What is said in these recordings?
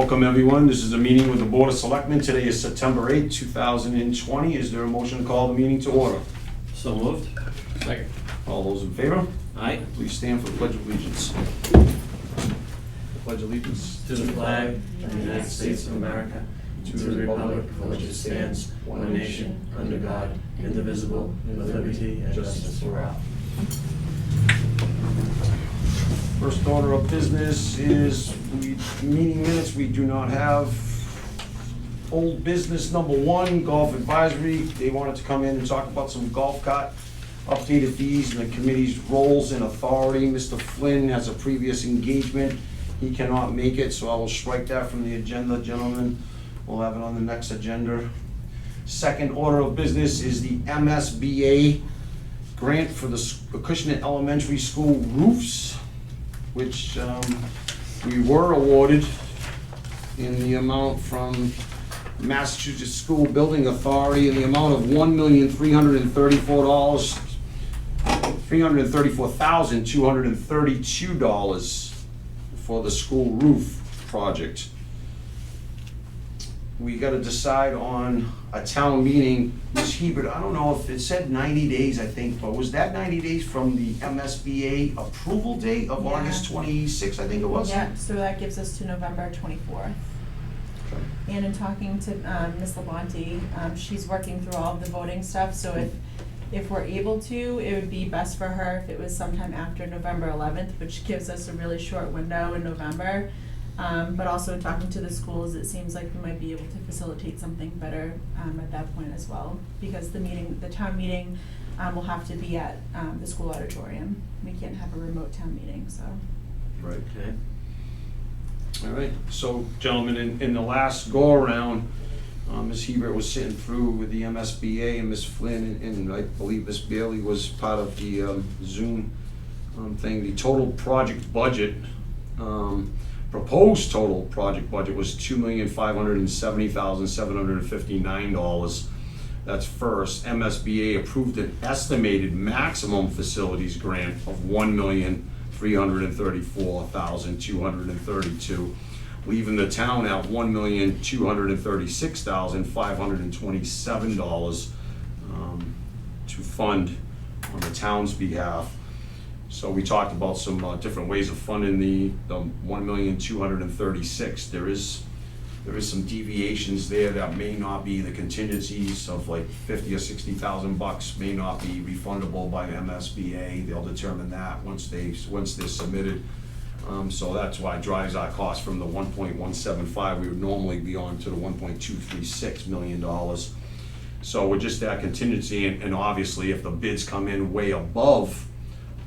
Welcome, everyone. This is a meeting with the Board of Selectmen. Today is September 8th, 2020. Is there a motion to call the meeting to order? So moved. Second. All those in favor? Aye. Please stand for the Pledge of Allegiance. Pledge allegiance To the flag of the United States of America, to the republic for which it stands, one nation, under God, indivisible, with liberty and justice for all. First order of business is meeting minutes. We do not have old business number 1, golf advisory. They wanted to come in and talk about some golf cart updated fees and the committee's roles and authority. Mr. Flynn has a previous engagement. He cannot make it, so I will strike that from the agenda, gentlemen. We'll have it on the next agenda. Second order of business is the MSBA grant for the Acushnet Elementary School roofs, which we were awarded in the amount from Massachusetts School Building Authority in the amount of $334,232 for the school roof project. We gotta decide on a town meeting. Ms. Hebert, I don't know if it said 90 days, I think, but was that 90 days from the MSBA approval date of Yeah. August 26th, I think it was? Yeah, so that gives us to November 24th. Okay. And in talking to Ms. Labonte, she's working through all of the voting stuff, so if we're able to, it would be best for her if it was sometime after November 11th, which gives us a really short window in November. But also in talking to the schools, it seems like we might be able to facilitate something better at that point as well. Because the town meeting will have to be at the school auditorium. We can't have a remote town meeting, so. Right. Okay. All right, so gentlemen, in the last go-around, Ms. Hebert was sitting through with the MSBA and Ms. Flynn, and I believe Ms. Bailey was part of the Zoom thing. The total project budget, proposed total project budget was $2,570,759. That's first. MSBA approved an estimated maximum facilities grant of $1,334,232, leaving the town at $1,236,527 to fund on the town's behalf. So we talked about some different ways of funding the $1,236,000. There is some deviations there that may not be the contingencies of like 50 or 60,000 bucks may not be refundable by MSBA. They'll determine that once they're submitted. So that's why it drives our cost from the 1.175 we would normally be on to the $1.236 million. So we're just that contingency, and obviously if the bids come in way above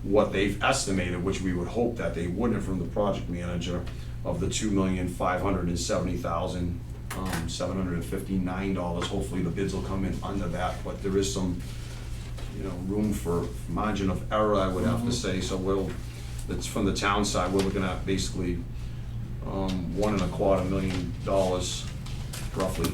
what they've estimated, which we would hope that they wouldn't from the project manager, of the $2,570,759. Hopefully the bids will come in under that, but there is some, room for margin of error, I would have to say. So that's from the town side, we're looking at basically $1.25 million roughly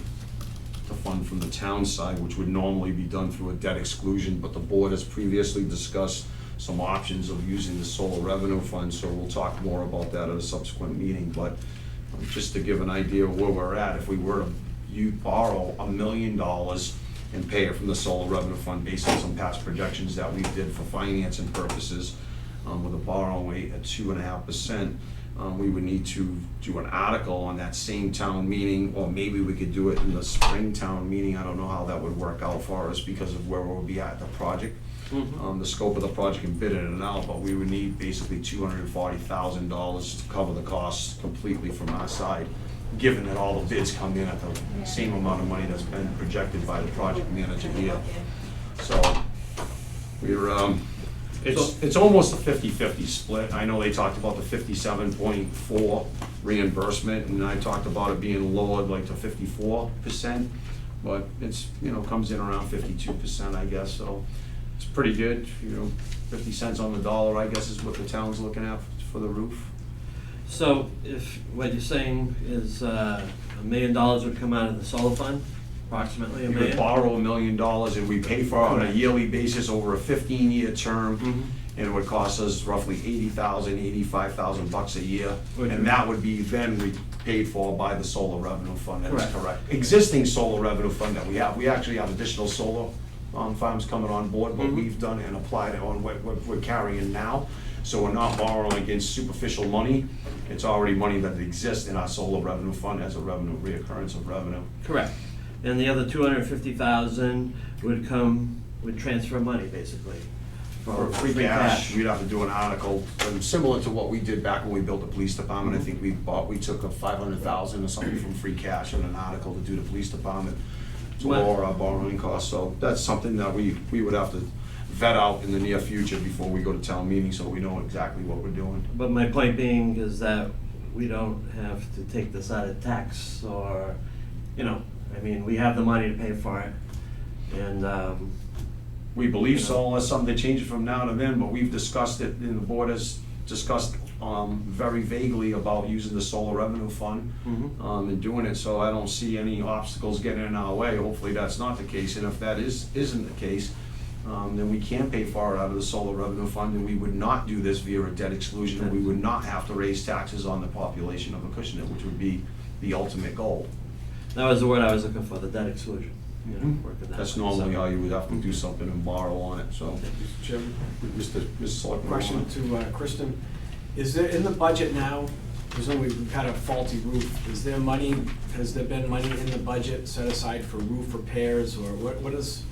to fund from the town side, which would normally be done through a debt exclusion, but the board has previously discussed some options of using the solar revenue fund, so we'll talk more about that at a subsequent meeting. But just to give an idea of where we're at, if we were to borrow $1 million and pay it from the solar revenue fund based on some past projections that we did for financing purposes, with a borrowing rate at 2.5%, we would need to do an article on that same town meeting, or maybe we could do it in the spring town meeting. I don't know how that would work out for us because of where we'll be at the project. The scope of the project and bidding it out, but we would need basically $240,000 to cover the costs completely from our side, given that all the bids come in at the same amount of money that's been projected by the project manager here. So we're it's almost a 50-50 split. I know they talked about the 57.4 reimbursement, and I talked about it being lowered like to 54%, but it's comes in around 52%, I guess. So it's pretty good, 50 cents on the dollar, I guess, is what the town's looking at for the roof. So if what you're saying is $1 million would come out of the solar fund? Approximately $1 You would million? borrow $1 million and we pay for it on a Correct. yearly basis over a 15-year term. Mhm. And it would cost us roughly $80,000, $85,000 a year. Would And you- that would be then paid for by the solar revenue fund, that's Correct. correct. Existing solar revenue fund that we actually have additional solar farms coming on board, what Mhm. we've done and applied it on what we're carrying now. So we're not borrowing against superficial money, it's already money that exists in our solar revenue fund as a revenue, reoccurrence of revenue. Correct. And the other 250,000 would transfer money, basically. For free cash, we'd have to do an article, similar to what we did back when we built the police department. I think we took a 500,000 or something from free cash in an article to do the police department to What- lower our borrowing costs. So that's something that we would have to vet out in the near future before we go to town meeting, so we know exactly what we're doing. But my point being is that we don't have to take this out of tax or, I mean, we have the money to pay for it. And, We believe so, unless something, they change it from now to then, but we've discussed it, and the board has discussed very vaguely about using the solar revenue fund Mhm. and doing it, so I don't see any obstacles getting in our way. Hopefully that's not the case, and if that isn't the case, then we can pay for it out of the solar revenue fund, and we would not do this via a debt exclusion, and we would not have to raise taxes on the population of Acushnet, which would be the ultimate goal. that was the word I was looking for, the debt exclusion. Working that That's way, normally so. how you would have to do something and borrow on it, so. Mr. Chairman, Mr. Selectman. question to Kristen. Is there, in the budget now, presumably we've had a faulty roof, has there been money in the budget set aside for roof repairs, or what is,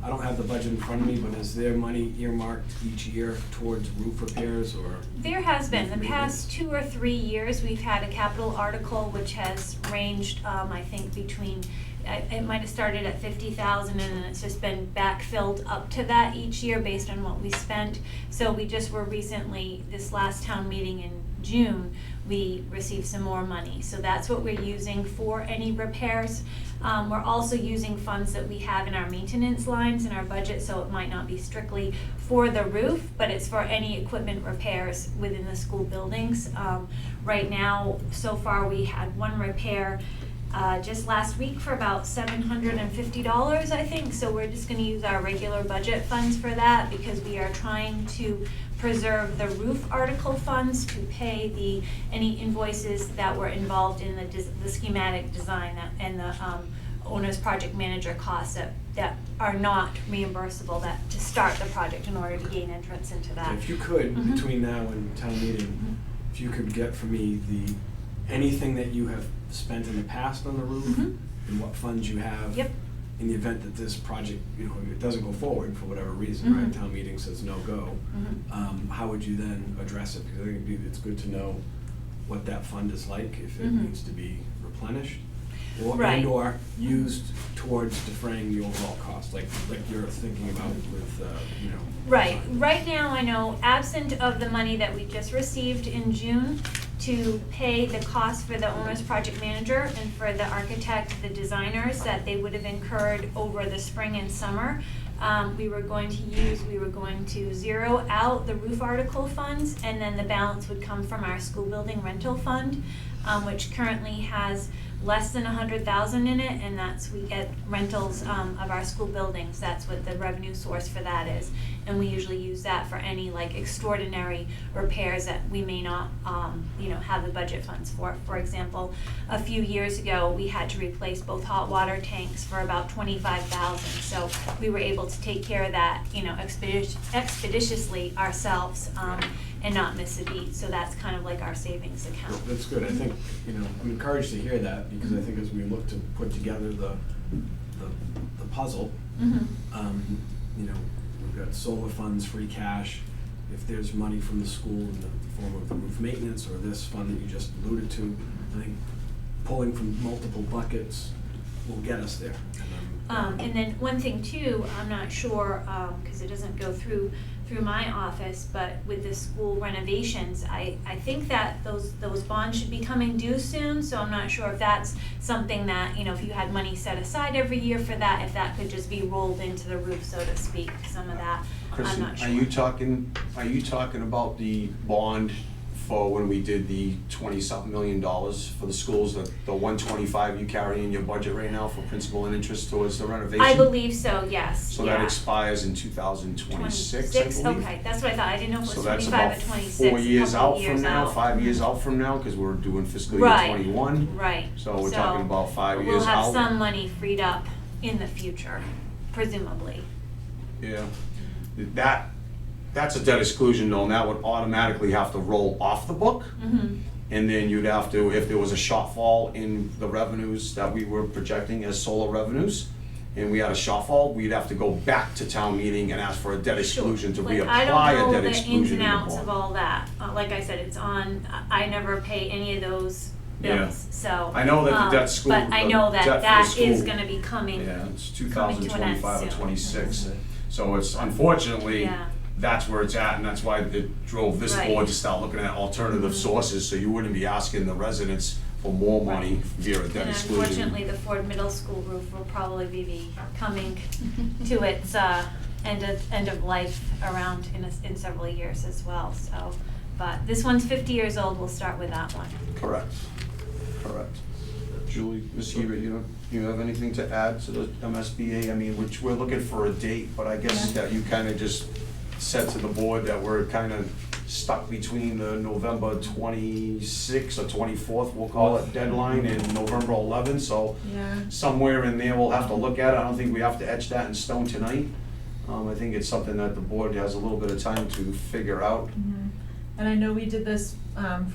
I don't have the budget in front of me, but is there money earmarked each year towards roof repairs, or? There has been. The past 2 or 3 years, we've had a capital article which has ranged, I think, between, it might have started at 50,000 and then it's just been backfilled up to that each year based on what we spent. So we just were recently, this last town meeting in June, we received some more money. So that's what we're using for any repairs. We're also using funds that we have in our maintenance lines in our budget, so it might not be strictly for the roof, but it's for any equipment repairs within the school buildings. Right now, so far, we had one repair just last week for about $750, I think. So we're just gonna use our regular budget funds for that because we are trying to preserve the roof article funds to pay any invoices that were involved in the schematic design and the owner's project manager costs that are not reimbursable, that to start the project in order to gain entrance into that. If you could, Mhm. between now and town meeting, if you could get for me anything that you have spent in the past on the roof, Mhm. and what funds you have. Yep. In the event that this project, it doesn't go forward for whatever reason, right, Mhm. town meeting says no go, Mhm. how would you then address it? Because I think it's good to know what that fund is like, if it Mhm. needs to be replenished, Right. and/or used towards defraying the overall cost, like you're thinking about with, Right. Right now, I know, absent of the money that we just received in June to pay the cost for the owner's project manager and for the architect, the designers that they would have incurred over the spring and summer, we were going to zero out the roof article funds, and then the balance would come from our school building rental fund, which currently has less than 100,000 in it, and we get rentals of our school buildings. That's what the revenue source for that is. And we usually use that for any like extraordinary repairs that we may not, have the budget funds for. For example, a few years ago, we had to replace both hot water tanks for about 25,000. So we were able to take care of that, expeditiously ourselves, and not miss a beat. So that's kind of like our savings account. That's good. I think, I'm encouraged to hear that, because I think as we look to put together the puzzle, Mhm. we've got solar funds, free cash. If there's money from the school in the form of the roof maintenance or this fund that you just alluded to, I think pulling from multiple buckets will get us there. And then one thing too, I'm not sure, because it doesn't go through my office, but with the school renovations, I think that those bonds should be coming due soon, so I'm not sure if that's something that, if you had money set aside every year for that, if that could just be rolled into the roof, so to speak, some of that, I'm Kristen, not sure. are you talking about the bond for when we did the 20-something $million for the schools, the 125 you carry in your budget right now for principal and interest towards the renovation? I believe so, yes, So yeah. that expires in 2026, I believe? Okay, that's what I thought, I didn't know if it So was that's 25 about or 26, 4 years couple out of from years now, out. 5 years out from now, because we're doing fiscal year Right. 21. Right. So we're talking about 5 years We'll have out. some money freed up in the future, presumably. Yeah, that's a debt exclusion though, and that would automatically have to roll off the book. Mm-hmm. And then you'd have to, if there was a shortfall in the revenues that we were projecting as solar revenues, and we had a shortfall, we'd have to go back to town meeting and ask for a debt exclusion to Like, reapply I a don't know debt the ins exclusion and in the outs of bond. all that. Like I said, it's on, I never pay any of those Yeah. bills, so. I know that the debt school, But I the know that debt for the that is school- gonna be coming. Yeah, it's coming to an end 2025 or soon. 26. So it's unfortunately, Yeah. that's where it's at, and that's why it drove this Right. board to start looking at alternative sources, so you wouldn't be asking the residents for more money via a debt And exclusion. unfortunately, the Ford Middle School roof will probably be coming to its end of life around in several years as well, so. But this one's 50 years old, we'll start with that one. Correct. Julie, Ms. Hebert, you have anything to add to the MSBA? I mean, which we're looking for a date, but I guess Yeah. that you kind of just said to the board that we're kind of stuck between the November 26th or 24th, we'll call it, deadline, and November 11th, so Yeah. somewhere in there, we'll have to look at it. I don't think we have to etch that in stone tonight. I think it's something that the board has a little bit of time to figure out. Mhm. And I know we did this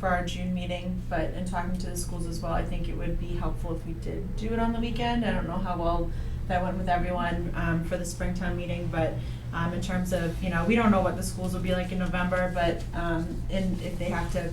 for our June meeting, but in talking to the schools as well, I think it would be helpful if we did do it on the weekend. I don't know how well that went with everyone for the Springtown meeting, but in terms of, we don't know what the schools will be like in November, but and if they have to,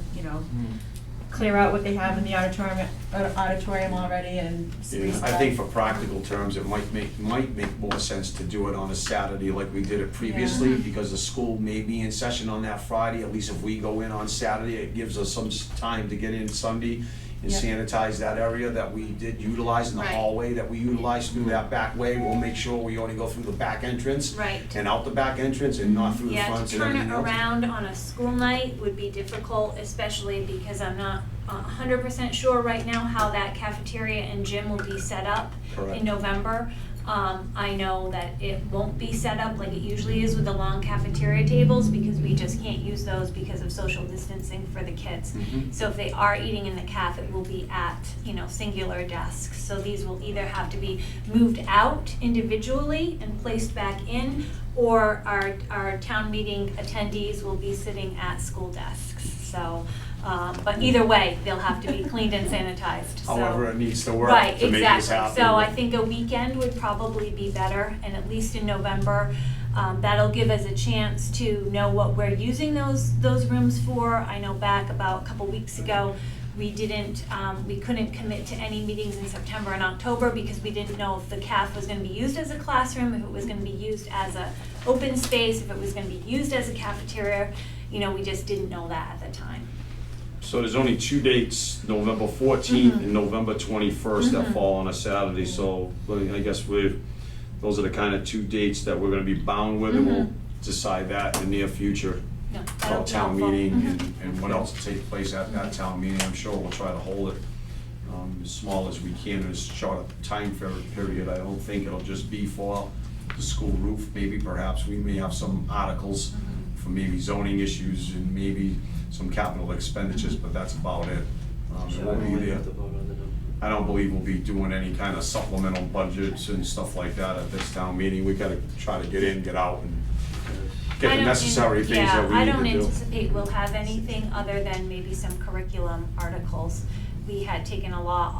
clear out what they have in the auditorium already and Yeah, I think for practical terms, it might make more sense to do it on a Saturday like we did it previously, Yeah. because the school may be in session on that Friday. At least if we go in on Saturday, it gives us some time to get in Sunday and Yeah. sanitize that area that we did utilize in the Right. hallway that we utilized through that back way. We'll make sure we only go through the back entrance Right. and out the back entrance and not through the Yeah, front to and turn it everything else. around on a school night would be difficult, especially because I'm not 100% sure right now how that cafeteria and gym will be set up Correct. in November. I know that it won't be set up like it usually is with the long cafeteria tables, because we just can't use those because of social distancing for the kids. Mhm. So if they are eating in the caf, it will be at, singular desks. So these will either have to be moved out individually and placed back in, or our town meeting attendees will be sitting at school desks. So, but either way, they'll have to be cleaned and sanitized, so. However it needs to work Right, to make us happy. exactly. So I think a weekend would probably be better, and at least in November, that'll give us a chance to know what we're using those rooms for. I know back about a couple weeks ago, we couldn't commit to any meetings in September and October because we didn't know if the CAF was gonna be used as a classroom, if it was gonna be used as a open space, if it was gonna be used as a cafeteria. We just didn't know that at the time. So there's only 2 dates, November 14th Mhm. and November 21st that Mhm. fall on a Saturday, so I guess those are the kind of 2 dates that we're gonna be bound with, and we'll Mhm. decide that in the near future. No, that'll About be town helpful. meeting Mhm. and what else will take place at that town meeting. I'm sure we'll try to hold it as small as we can in as short a time period. I don't think it'll just be for the school roof. Maybe perhaps we may have some articles for maybe zoning issues and maybe some capital expenditures, but that's about it. It won't be there. I don't believe we'll be doing any kind of supplemental budgets and stuff like that at this town meeting. We gotta try to get in, get out, and get I the don't necessary things that we I need don't to do. anticipate we'll have anything other than maybe some curriculum articles. We had taken a lot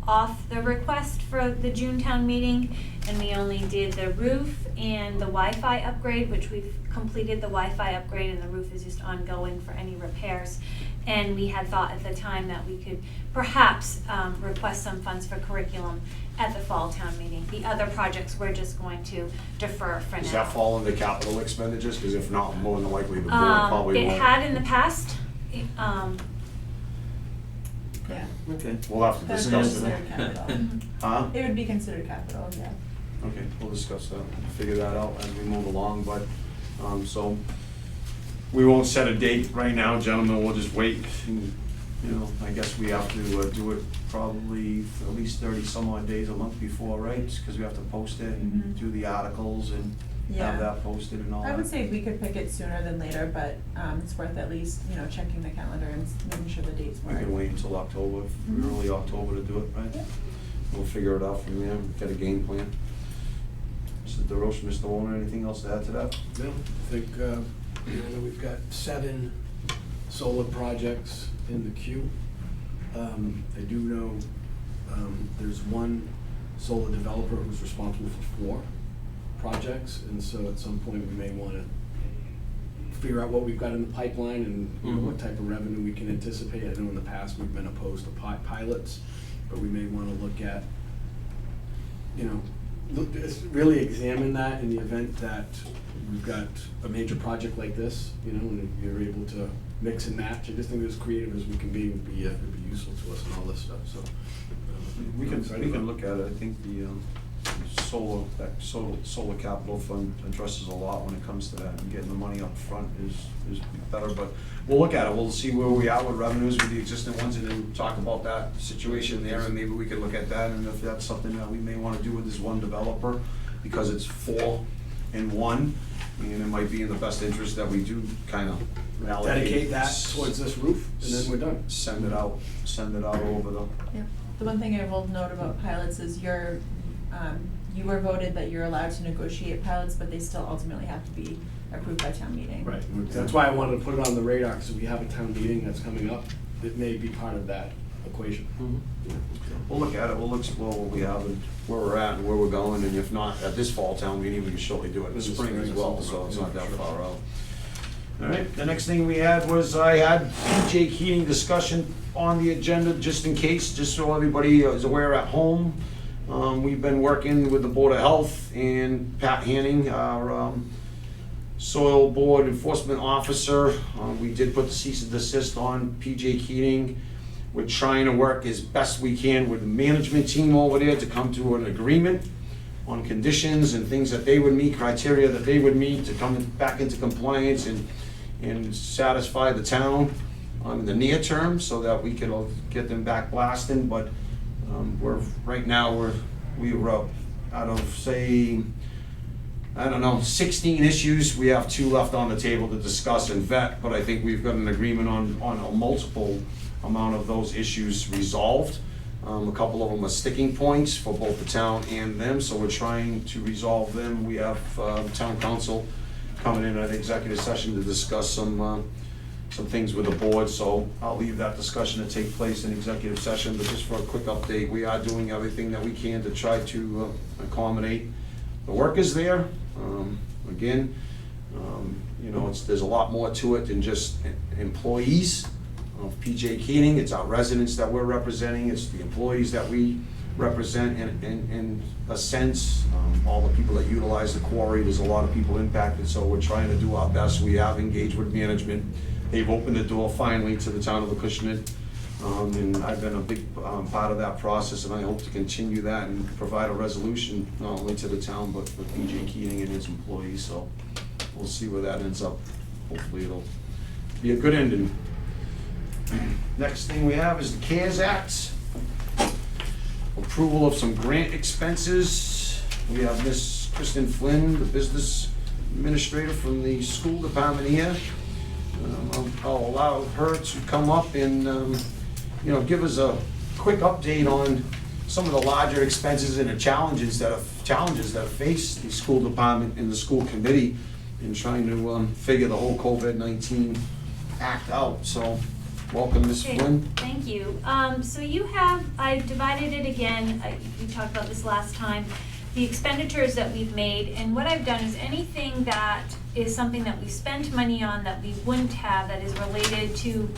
off the request for the June town meeting, and we only did the roof and the Wi-Fi upgrade, which we've completed the Wi-Fi upgrade, and the roof is just ongoing for any repairs. And we had thought at the time that we could perhaps request some funds for curriculum at the fall town meeting. The other projects we're just going to defer for now. Does that fall under capital expenditures? Because if not, more than likely the board probably It won't. had in the past. Yeah. Okay. We'll have to That's discuss it. considered capital. Huh? It would be considered capital, yeah. Okay, we'll discuss that, figure that out as we move along, but, so, we won't set a date right now, gentlemen, we'll just wait. And, you know, I guess we have to do it probably for at least 30 some odd days a month before, right? Because we have to post it and do the articles and Yeah. have that posted and all that. I would say we could pick it sooner than later, but it's worth at least, checking the calendar and making sure the dates We work. can wait until October, early October to do it, right? Yep. We'll figure it out from there, get a game plan. Mr. DeRoche, Mr. Warner, anything else to add to that? No, I think, we've got 7 solar projects in the queue. I do know, there's one solar developer who's responsible for 4 projects, and so at some point, we may wanna figure out what we've got in the pipeline and, what type of revenue we can anticipate. I know in the past, we've been opposed to pilots, but we may wanna look at, really examine that in the event that we've got a major project like this, and you're able to mix and match. I just think as creative as we can be would be useful to us and all this stuff, so. We I'm excited can about it. look at it, I think the solar capital fund addresses a lot when it comes to that, and getting the money up front is better, but we'll look at it, we'll see where we are with revenues with the existing ones, and then talk about that situation there, and maybe we could look at that, and if that's something that we may wanna do with this one developer, because it's 4 in 1, and it might be in the best interest that we do kinda allocate. Dedicate that towards this roof, and then we're done. Send it out over the. Yeah. The one thing I will note about pilots is you were voted that you're allowed to negotiate pilots, but they still ultimately have to be approved by town meeting. Right, that's why I wanted to put it on the radar, because if we have a town meeting that's coming up, it may be part of that equation. We'll look at it, we'll explore what we have and where we're at and where we're going, and if not at this fall town meeting, we can surely do it in the spring as well, so it's not that far out. All right, the next thing we had was I had PJ Keating discussion on the agenda, just in case, just so everybody is aware at home. We've been working with the Board of Health and Pat Hanning, our Soil Board Enforcement Officer. We did put the cease and desist on PJ Keating. We're trying to work as best we can with the management team over there to come to an agreement on conditions and things that they would meet, criteria that they would meet to come back into compliance and satisfy the town in the near term, so that we can get them back blasting. But right now we were out of, say, I don't know, 16 issues. We have 2 left on the table to discuss and vet, but I think we've got an agreement on a multiple amount of those issues resolved. A couple of them are sticking points for both the town and them, so we're trying to resolve them. We have town council coming in at executive session to discuss some things with the board, so I'll leave that discussion to take place in executive session. But just for a quick update, we are doing everything that we can to try to accommodate the workers there. Again, there's a lot more to it than just employees of PJ Keating. It's our residents that we're representing, it's the employees that we represent in a sense, all the people that utilize the quarry. There's a lot of people impacted, so we're trying to do our best. We have engaged with management. They've opened the door finally to the town of Acushnet, and I've been a big part of that process, and I hope to continue that and provide a resolution not only to the town but for PJ Keating and his employees. So we'll see where that ends up. Hopefully it'll be a good ending. Next thing we have is the CARES Act. Approval of some grant expenses. We have Miss Kristen Flynn, the business administrator from the school department here. I'll allow her to come up and give us a quick update on some of the larger expenses and the challenges that face the school department and the school committee in trying to figure the whole COVID-19 act out. So welcome, Ms. Okay, Flynn. thank you. So I divided it again, we talked about this last time, the expenditures that we've made, and what I've done is anything that is something that we spent money on that we wouldn't have, that is related to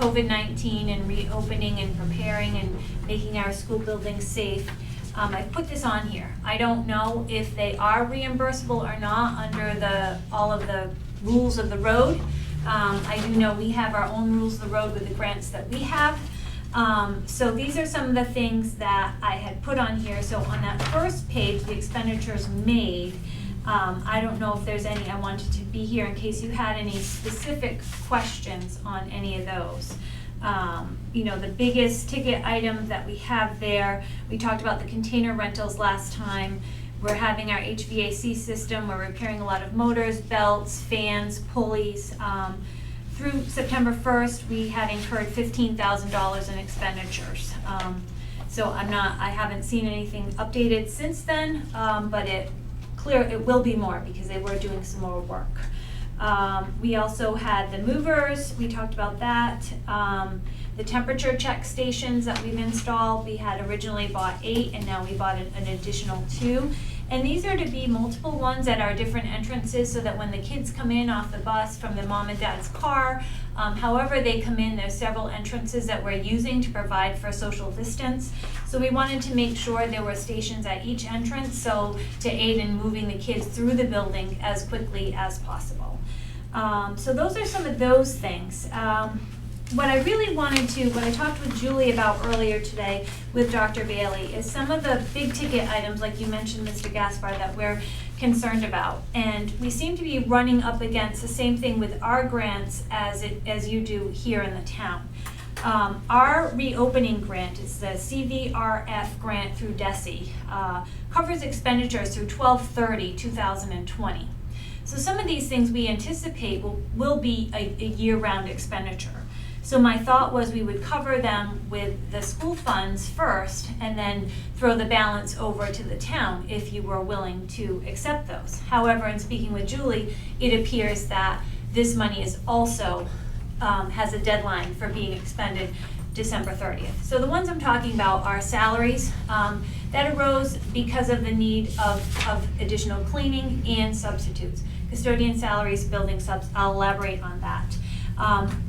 COVID-19 and reopening and preparing and making our school buildings safe. I've put this on here. I don't know if they are reimbursable or not under all of the rules of the road. I do know we have our own rules of the road with the grants that we have. So these are some of the things that I had put on here. So on that first page, the expenditures made, I don't know if there's any, I wanted to be here in case you had any specific questions on any of those. You know, the biggest ticket item that we have there, we talked about the container rentals last time. We're having our HVAC system, we're repairing a lot of motors, belts, fans, pulleys. Through September 1st, we had incurred $15,000 in expenditures. So I haven't seen anything updated since then, but it will be more because they were doing some more work. We also had the movers, we talked about that. The temperature check stations that we've installed, we had originally bought 8 and now we bought an additional 2. And these are to be multiple ones at our different entrances so that when the kids come in off the bus from the mom and dad's car, however they come in, there's several entrances that we're using to provide for social distance. So we wanted to make sure there were stations at each entrance so to aid in moving the kids through the building as quickly as possible. So those are some of those things. What I really wanted to, what I talked with Julie about earlier today with Dr. Bailey is some of the big ticket items, like you mentioned, Mr. Gaspar, that we're concerned about. And we seem to be running up against the same thing with our grants as you do here in the town. Our reopening grant is the CVRF grant through DESE, covers expenditures through 12/30/2020. So some of these things we anticipate will be a year-round expenditure. So my thought was we would cover them with the school funds first and then throw the balance over to the town if you were willing to accept those. However, in speaking with Julie, it appears that this money is also has a deadline for being expended December 30th. So the ones I'm talking about are salaries that arose because of the need of additional cleaning and substitutes. Custodian salaries, building subs, I'll elaborate on that.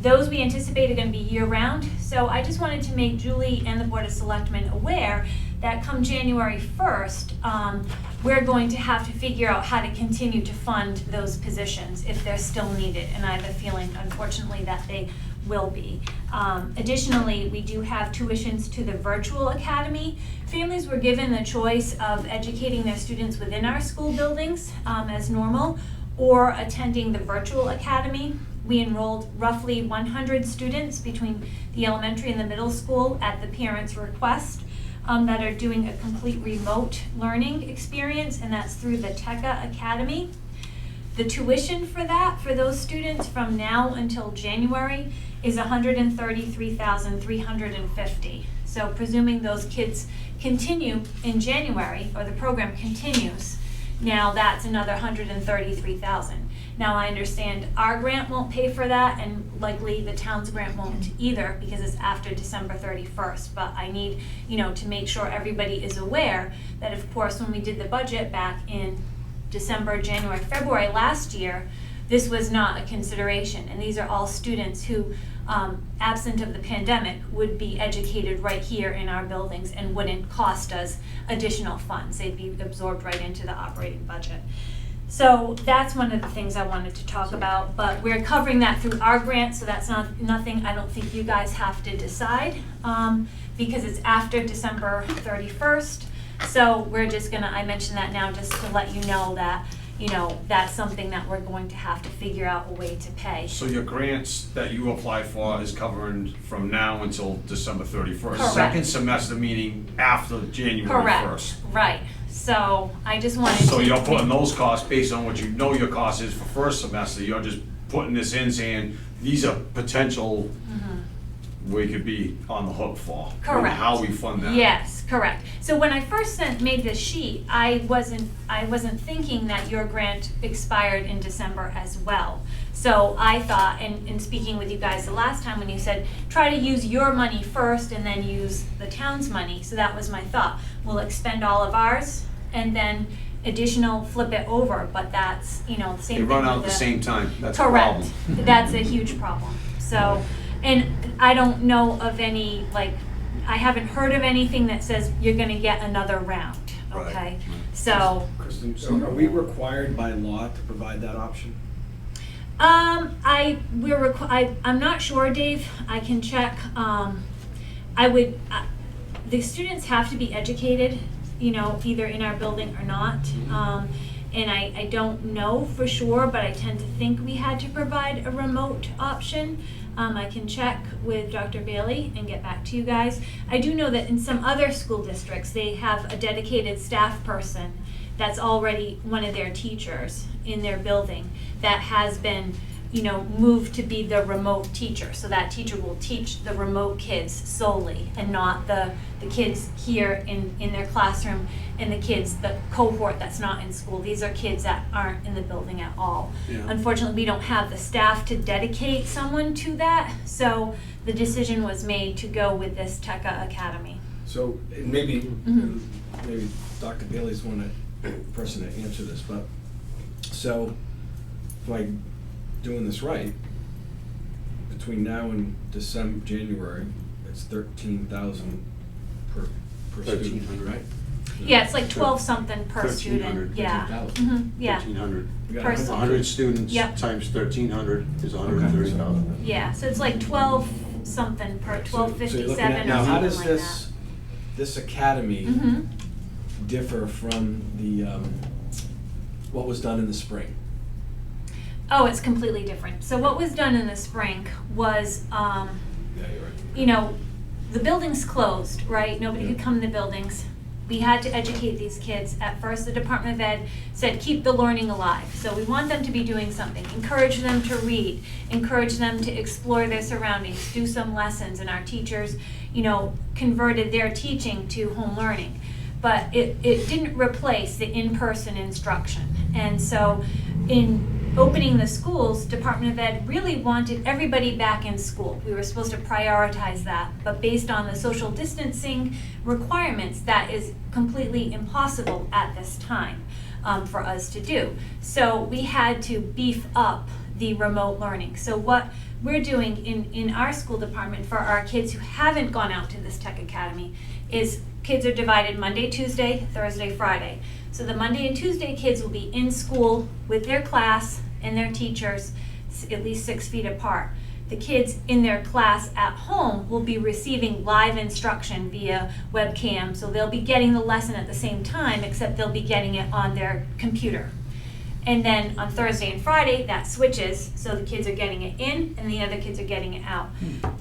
Those we anticipate are going to be year-round, so I just wanted to make Julie and the Board of Selectmen aware that come January 1st, we're going to have to figure out how to continue to fund those positions if they're still needed, and I have a feeling, unfortunately, that they will be. Additionally, we do have tuitions to the virtual academy. Families were given the choice of educating their students within our school buildings as normal, or attending the virtual academy. We enrolled roughly 100 students between the elementary and the middle school at the parents' request that are doing a complete remote learning experience, and that's through the TECA Academy. The tuition for that, for those students from now until January, is $133,350. So presuming those kids continue in January, or the program continues, now that's another $133,000. Now I understand our grant won't pay for that, and likely the town's grant won't either because it's after December 31st. But I need, to make sure everybody is aware that, of course, when we did the budget back in December, January, February last year, this was not a consideration. And these are all students who, absent of the pandemic, would be educated right here in our buildings and wouldn't cost us additional funds. They'd be absorbed right into the operating budget. So that's one of the things I wanted to talk about, but we're covering that through our grant, so that's nothing I don't think you guys have to decide, because it's after December 31st. So we're just I mentioned that now just to let you know that, that's something that we're going to have to figure out a way to pay. So your grants that you apply for is covering from now until December 31st? Correct. Second semester meaning after January 1st? Correct, right. So I just wanted to. So you're putting those costs based on what you know your cost is for first semester, you're just putting this in saying, these are potential we could be on the hook for. Correct. How we fund that. Yes, correct. So when I first made this sheet, I wasn't thinking that your grant expired in December as well. So I thought, in speaking with you guys the last time when you said, try to use your money first and then use the town's money. So that was my thought. We'll expend all of ours and then additional flip it over, but that's, the same thing. They run out at the same time, that's a Correct. problem. That's a huge problem. So, and I don't know of any, I haven't heard of anything that says you're gonna get another round, Right. okay? So, Kristen, so are we required by law to provide that option? I'm not sure, Dave, I can check. The students have to be educated, either in our building or not. And I don't know for sure, but I tend to think we had to provide a remote option. I can check with Dr. Bailey and get back to you guys. I do know that in some other school districts, they have a dedicated staff person that's already one of their teachers in their building that has been, moved to be the remote teacher. So that teacher will teach the remote kids solely and not the kids here in their classroom and the kids, the cohort that's not in school. These are kids that aren't in the building at all. Yeah. Unfortunately, we don't have the staff to dedicate someone to that, so the decision was made to go with this TECA Academy. So maybe, Mhm. maybe Dr. Bailey's one person to answer this, but, so, if I'm doing this right, between now and January, it's 13,000 per student, 1,300. right? Yeah, it's like 12 something per student, 1,300. yeah. 13,000. Mhm, yeah, 1,300. We got Per 100 students Yep. times 1,300 is 130,000. yeah, so it's like 12 something per, So 1257 you're looking at, or now, how something does like that. this academy Mhm. differ from the, what was done in the spring? Oh, it's completely different. So what was done in the spring was, Yeah, you're right. the buildings closed, right? Nobody could come in the buildings. We had to educate these kids. At first, the Department of Ed said, keep the learning alive. So we want them to be doing something. Encourage them to read, encourage them to explore their surroundings, do some lessons. And our teachers, converted their teaching to home learning. But it didn't replace the in-person instruction. And so in opening the schools, Department of Ed really wanted everybody back in school. We were supposed to prioritize that, but based on the social distancing requirements, that is completely impossible at this time for us to do. So we had to beef up the remote learning. So what we're doing in our school department for our kids who haven't gone out to this Tech Academy is kids are divided Monday, Tuesday, Thursday, Friday. So the Monday and Tuesday kids will be in school with their class and their teachers at least 6 feet apart. The kids in their class at home will be receiving live instruction via webcam, so they'll be getting the lesson at the same time, except they'll be getting it on their computer. And then on Thursday and Friday, that switches, so the kids are getting it in and the other kids are getting it out.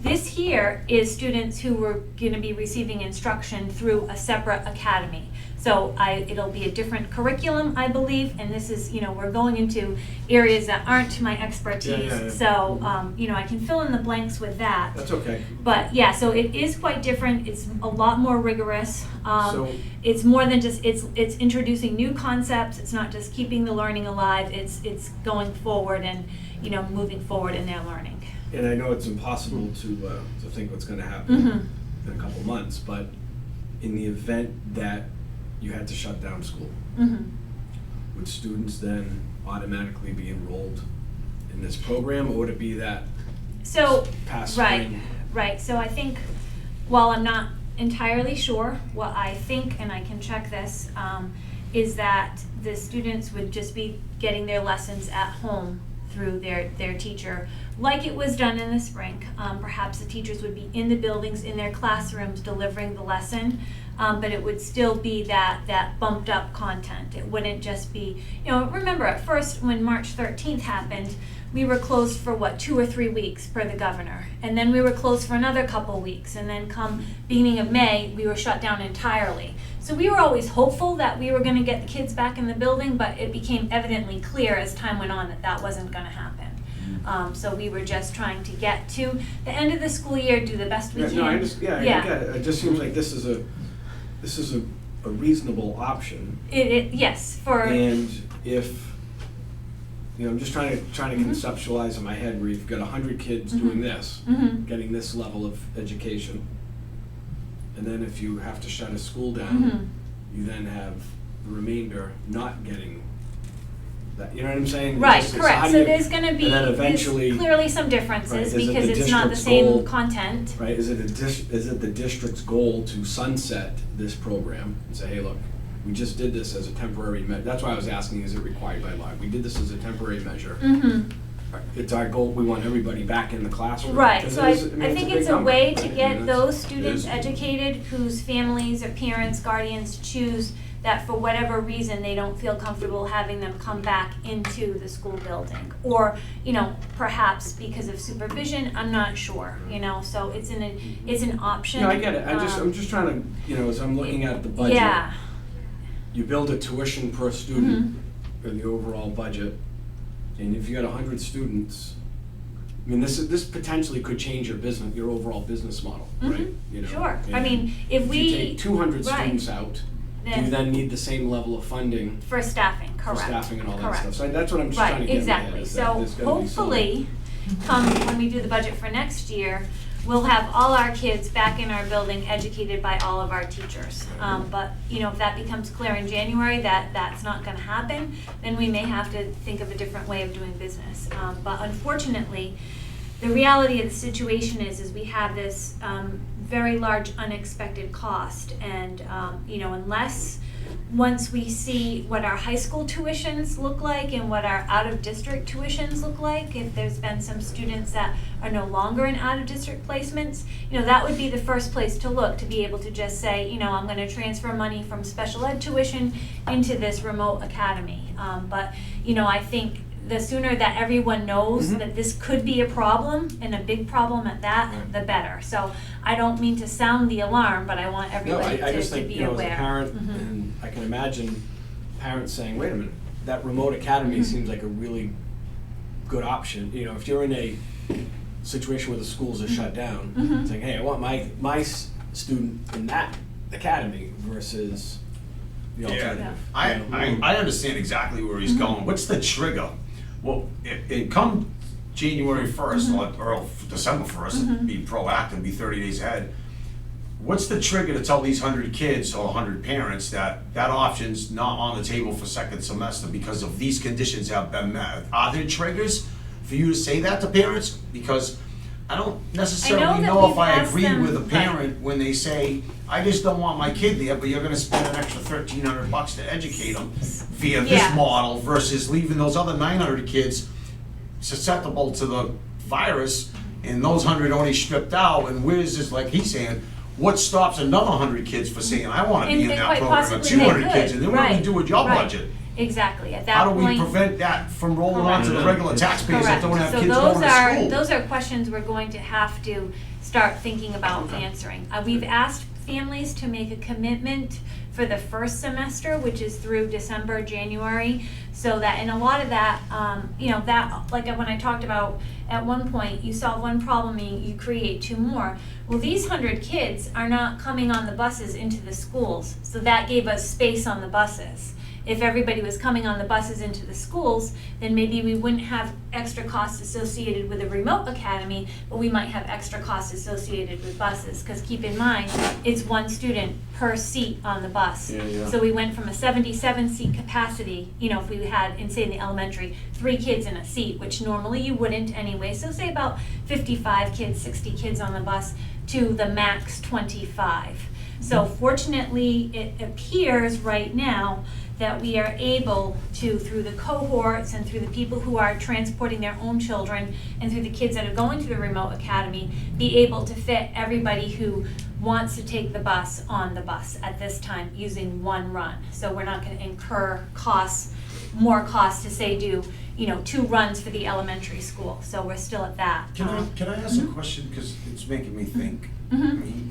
This here is students who were gonna be receiving instruction through a separate academy. So it'll be a different curriculum, I believe, and this is, we're going into areas that aren't my expertise. Yeah. So, I can fill in the blanks with that. That's okay. But yeah, so it is quite different. It's a lot more rigorous. So- It's more than just, it's introducing new concepts. It's not just keeping the learning alive. It's going forward and, moving forward in their learning. And I know it's impossible to think what's gonna happen Mhm. in a couple months, but in the event that you had to shut down school, Mhm. would students then automatically be enrolled in this program, or would it be that So, past right, spring? right. So I think, while I'm not entirely sure, what I think, and I can check this, is that the students would just be getting their lessons at home through their teacher, like it was done in the spring. Perhaps the teachers would be in the buildings, in their classrooms, delivering the lesson, but it would still be that bumped up content. It wouldn't just be, remember at first when March 13th happened, we were closed for 2 or 3 weeks per the governor. And then we were closed for another couple weeks. And then come beginning of May, we were shut down entirely. So we were always hopeful that we were gonna get the kids back in the building, but it became evidently clear as time went on that wasn't gonna happen. So we were just trying to get to the end of the school year, do the best we Yeah, can. no, I get it. It just seems like this is a reasonable option. Yes, for, And if, I'm just trying to Mhm. conceptualize in my head where you've got 100 kids Mhm. doing this, Mhm. getting this level of education. And then if you have to shut a school Mhm. down, you then have the remainder not getting that, you know what I'm saying? Right, It's how correct. do So you- there's gonna be, and then there's eventually, clearly some Right, differences is it because the it's not the district's same goal- content. right, is it the district's goal to sunset this program and say, hey, look, we just did this as a temporary measure. That's why I was asking, is it required by law? We did this as a temporary measure. Mm-hmm. It's our goal, we want everybody back in the classroom. Right, 'Cause so it I is- mean, think big it's a number, way to right? get those It students is. educated whose families or parents, guardians choose that for whatever reason, they don't feel comfortable having them come back into the school building. Or, perhaps because of supervision, I'm not sure, so it's an option. No, I get it, I'm just trying to, as I'm looking at the budget. Yeah. You build a tuition per student in the overall budget, and if you got 100 students, I mean, this potentially could change your overall business model, right? Sure. I And mean, if you take 200 right. students out, do you then need the same level of funding For staffing, for correct. staffing and all that Correct. stuff? So that's what I'm just trying to get in my head. Right, exactly. is that So there's gotta be some- hopefully, when we do the budget for next year, we'll have all our kids back in our building educated by all of our teachers. But, if that becomes clear in January, that's not gonna happen, then we may have to think of a different way of doing business. But unfortunately, the reality of the situation is we have this very large unexpected cost. And, unless once we see what our high school tuitions look like and what our out-of-district tuitions look like, if there's been some students that are no longer in out-of-district placements, that would be the first place to look, to be able to just say, I'm gonna transfer money from special ed tuition into this remote academy. But, I think the sooner that everyone knows that this could be a problem, and a big problem at that, the better. So I don't mean to sound the alarm, but I want No, everybody I just to think, be as a aware. parent, and I can imagine parents saying, wait a minute, that remote academy seems like a really good option. If you're in a situation where the schools are shut down, saying, hey, I want my student in that academy versus the alternative. I understand exactly where he's going. What's the trigger? Well, it come January 1st, or December 1st, be proactive, be 30 days ahead. What's the trigger to tell these 100 kids or 100 parents that option's not on the table for second semester because of these conditions have been met? Are there triggers for you to say that to parents? Because I don't necessarily know if I agree with a parent when they say, I just don't want my kid there, but you're gonna spend an extra $1,300 to educate them via this model versus leaving those other 900 kids susceptible to the virus, and those 100 only stripped out, and where's this, like he's saying, what stops another 100 kids for saying, I wanna be in that program, or 200 kids, and then what do we do with your budget? Exactly, at that How point. do we prevent that from rolling onto the regular taxpayers that don't have Correct. kids going to school? So those are questions we're going to have to start thinking about answering. We've asked families to make a commitment for the first semester, which is through December, January, so that, and a lot of that, that, like when I talked about, at one point, you solve one problem and you create two more. Well, these 100 kids are not coming on the buses into the schools, so that gave us space on the buses. If everybody was coming on the buses into the schools, then maybe we wouldn't have extra costs associated with a remote academy, but we might have extra costs associated with buses. Because keep in mind, it's one student per seat on the bus. So we went from a 77-seat capacity, if we had, say in the elementary, 3 kids in a seat, which normally you wouldn't anyway. So say about 55 kids, 60 kids on the bus, to the max 25. So fortunately, it appears right now that we are able to, through the cohorts and through the people who are transporting their own children and through the kids that are going to the remote academy, be able to fit everybody who wants to take the bus on the bus at this time using one run. So we're not going to incur more costs to say do 2 runs for the elementary school. So we're still at that. Can I ask a question, because it's making me think? I mean,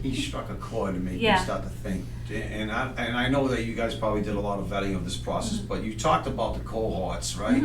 he struck a chord and made me start to think. And I know that you guys probably did a lot of vetting of this process, but you talked about the cohorts, right?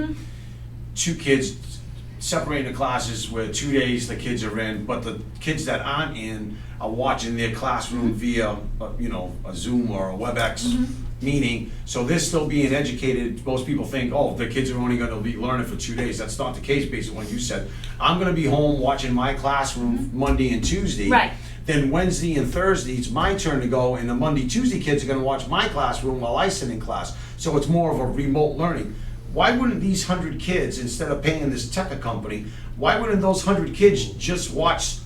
2 kids separating the classes where 2 days the kids are in, but the kids that aren't in are watching their classroom via, a Zoom or a WebEx meeting. So they're still being educated. Most people think, oh, the kids are only gonna be learning for 2 days. That's not the case based on what you said. I'm gonna be home watching my classroom Monday and Tuesday. Right. Then Wednesday and Thursday, it's my turn to go, and the Monday, Tuesday kids are gonna watch my classroom while I sit in class. So it's more of a remote learning. Why wouldn't these 100 kids, instead of paying this tech company, why wouldn't those 100 kids just watch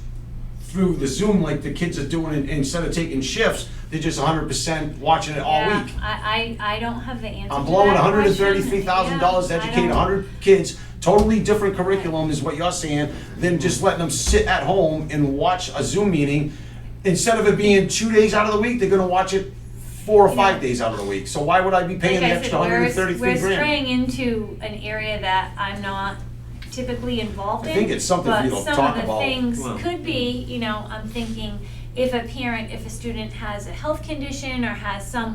through the Zoom like the kids are doing, and instead of taking shifts, they're just 100% watching it all week? I don't have the answer I'm to blowing that $133,000 to educate 100 kids, totally different curriculum is what you're saying, than just letting them sit at home and watch a Zoom meeting. Instead of it being 2 days out of the week, they're gonna watch it 4 or 5 days out of the week, so why would I be paying Like the I extra said, $133 we're grand? straying into an area that I'm not typically involved in. I think it's something for you to talk But some of the about. things Well- could be, I'm thinking, if a student has a health condition or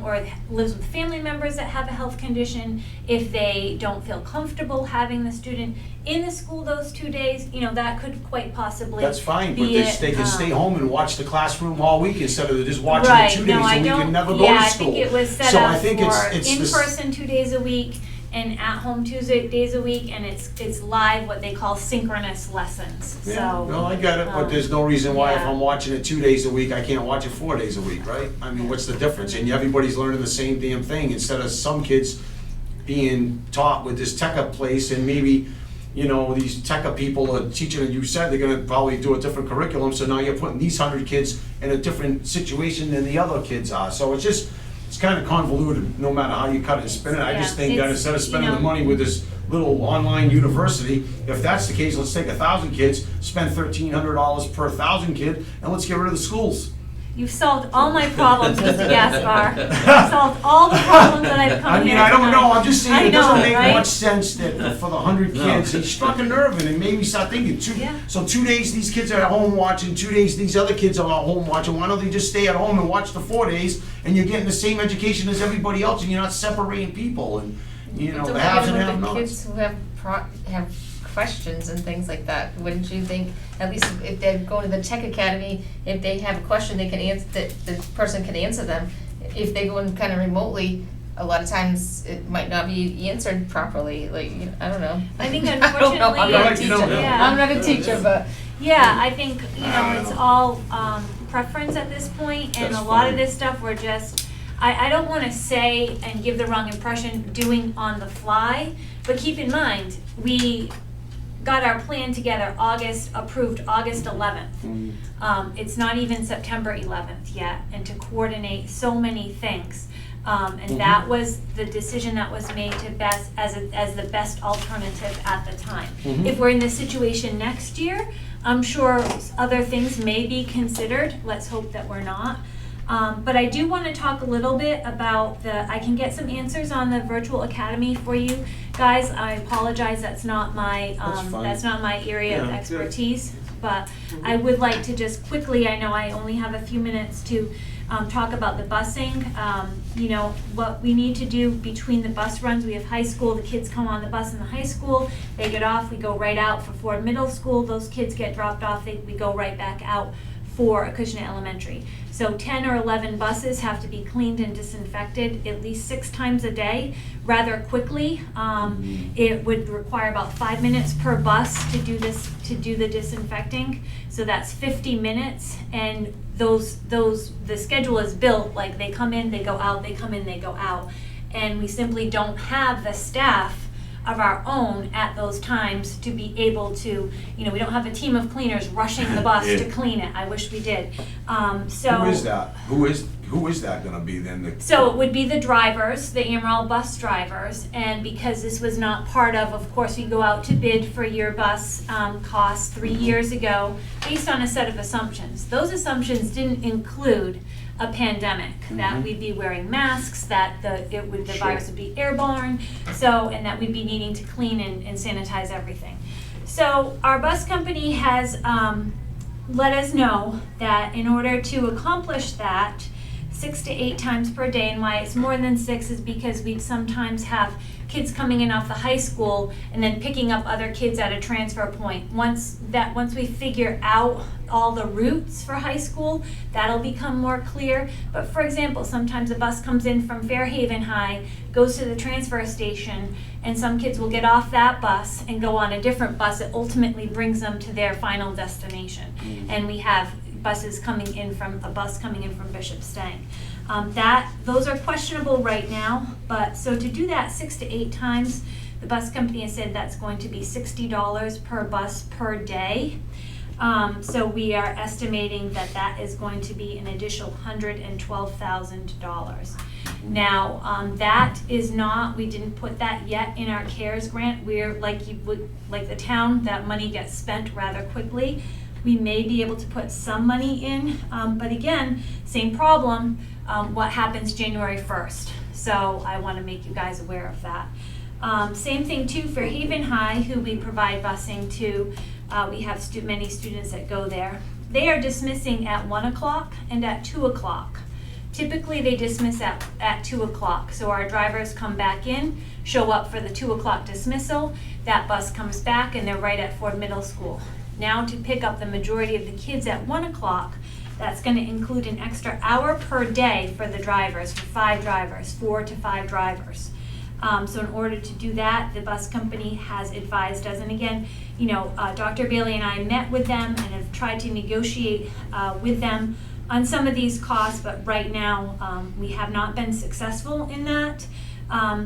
or lives with family members that have a health condition, if they don't feel comfortable having the student in the school those 2 days, that could quite possibly That's fine, but be they can stay home and watch the classroom all week instead of just watching Right, it 2 no, days I a week don't, and never go to yeah, I school. think it was set So I up think for it's this- in-person 2 days a week and at-home 2 days a week, and it's live, what they call synchronous lessons, so. Yeah, no, I get it, but there's no reason why if yeah. I'm watching it 2 days a week, I can't watch it 4 days a week, right? I mean, what's the difference? And everybody's learning the same damn thing, instead of some kids being taught with this tech-up place, and maybe, these tech-up people are teaching, and you said they're gonna probably do a different curriculum, so now you're putting these 100 kids in a different situation than the other kids are, so it's kind of convoluted, no matter how you cut it and spin it. I just Yeah, think that it's, instead of spending you the know- money with this little online university, if that's the case, let's take 1,000 kids, spend $1,300 per 1,000 kid, and let's get rid of the schools. You've solved all my problems, Mr. Gaspar. You've solved all the problems that I've come I mean, here I don't know, tonight. I'm just saying, I it doesn't know, make right? much sense that for the 100 kids, he struck a nerve and it made me start thinking, Yeah. so 2 days these kids are at home watching, 2 days these other kids are at home watching, why don't they just stay at home and watch the 4 days, and you're getting the same education as everybody else, and you're not separating people, and, the Don't haves forget and about the have-nots. kids who have questions and things like that. Wouldn't you think, at least if they're going to the tech academy, if they have a question, they can answer, the person can answer them. If they go in kind of remotely, a lot of times it might not be answered properly, I don't know. I think I don't know. I'm not a unfortunately, teacher. yeah. I'm not a teacher, but. Yeah, I think, it's all preference at this point, and That's a lot of fine. this stuff, we're just, I don't wanna say and give the wrong impression doing on the fly, but keep in mind, we got our plan together approved August 11th. It's not even September 11th yet, and to coordinate so many things. And that was the decision that was made to as the best alternative at the time. If we're in this situation next year, I'm sure other things may be considered. Let's hope that we're not. But I do want to talk a little bit about I can get some answers on the virtual academy for you guys. I apologize, that's not my, That's fine. area of Yeah, good. expertise. But I would like to just quickly, I know I only have a few minutes to talk about the busing. What we need to do between the bus runs, we have high school, the kids come on the bus in the high school, they get off, we go right out for Ford Middle School, those kids get dropped off, we go right back out for Acushnet Elementary. So 10 or 11 buses have to be cleaned and disinfected at least 6 times a day, rather quickly. It would require about 5 minutes per bus to do the disinfecting. So that's 50 minutes, and the schedule is built, like they come in, they go out, they come in, they go out. And we simply don't have the staff of our own at those times to be able to, we don't have a team of cleaners rushing the bus to clean it. I wish we did. So. Who is that? Who is that gonna be then? So it would be the drivers, the Amaral bus drivers, and because this was not part of course, we go out to bid for your bus costs 3 years ago based on a set of assumptions. Those assumptions didn't include a pandemic, that we'd be wearing masks, that the virus would be airborne, and that we'd be needing to clean and sanitize everything. So our bus company has let us know that in order to accomplish that, 6 to 8 times per day, and why it's more than 6 is because we'd sometimes have kids coming in off the high school and then picking up other kids at a transfer point. Once we figure out all the routes for high school, that'll become more clear. But for example, sometimes a bus comes in from Fairhaven High, goes to the transfer station, and some kids will get off that bus and go on a different bus that ultimately brings them to their final destination. And we have a bus coming in from Bishop Stang. Those are questionable right now, but so to do that 6 to 8 times, the bus company has said that's going to be $60 per bus per day. So we are estimating that is going to be an additional $112,000. Now, that is not, we didn't put that yet in our CARES grant. We're like the town, that money gets spent rather quickly. we may be able to put some money in, but again, same problem, what happens January 1st? So I want to make you guys aware of that. Same thing too for Haven High, who we provide busing to. We have many students that go there. They are dismissing at 1 o'clock and at 2 o'clock. Typically they dismiss at 2 o'clock. So our drivers come back in, show up for the 2 o'clock dismissal. That bus comes back and they're right at Ford Middle School. Now to pick up the majority of the kids at 1 o'clock, that's going to include an extra hour per day for the drivers, for 5 drivers, 4 to 5 drivers. So in order to do that, the bus company has advised us, and again, Dr. Bailey and I met with them and have tried to negotiate with them on some of these costs, but right now we have not been successful in that.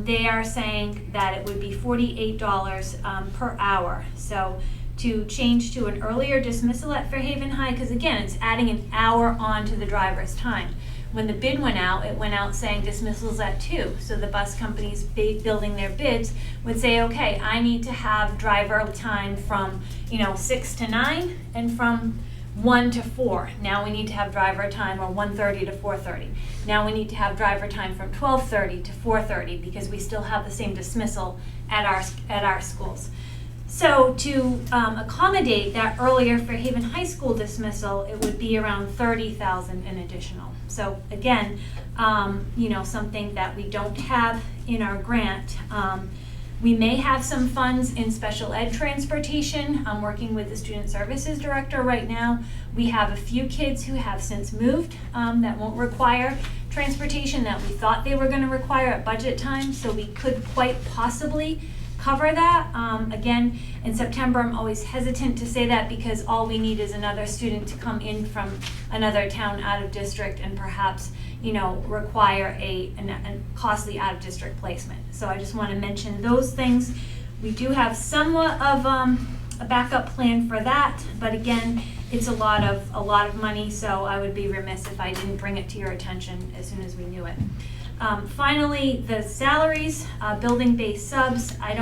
They are saying that it would be $48 per hour. So to change to an earlier dismissal at Fairhaven High, because again, it's adding an hour on to the driver's time. When the bid went out, it went out saying dismissals at 2. So the bus companies building their bids would say, okay, I need to have driver time from 6 to 9 and from 1 to 4. Now we need to have driver time, or 1:30 to 4:30. Now we need to have driver time from 12:30 to 4:30 because we still have the same dismissal at our schools. So to accommodate that earlier Fairhaven High School dismissal, it would be around $30,000 in additional. So again, something that we don't have in our grant. We may have some funds in special ed transportation. I'm working with the student services director right now. We have a few kids who have since moved that won't require transportation that we thought they were going to require at budget time, so we could quite possibly cover that. Again, in September, I'm always hesitant to say that because all we need is another student to come in from another town out of district and perhaps, require a costly out of district placement. So I just want to mention those things. We do have somewhat of a backup plan for that, but again, it's a lot of money, so I would be remiss if I didn't bring it to your attention as soon as we knew it. Finally, the salaries, building-based subs. I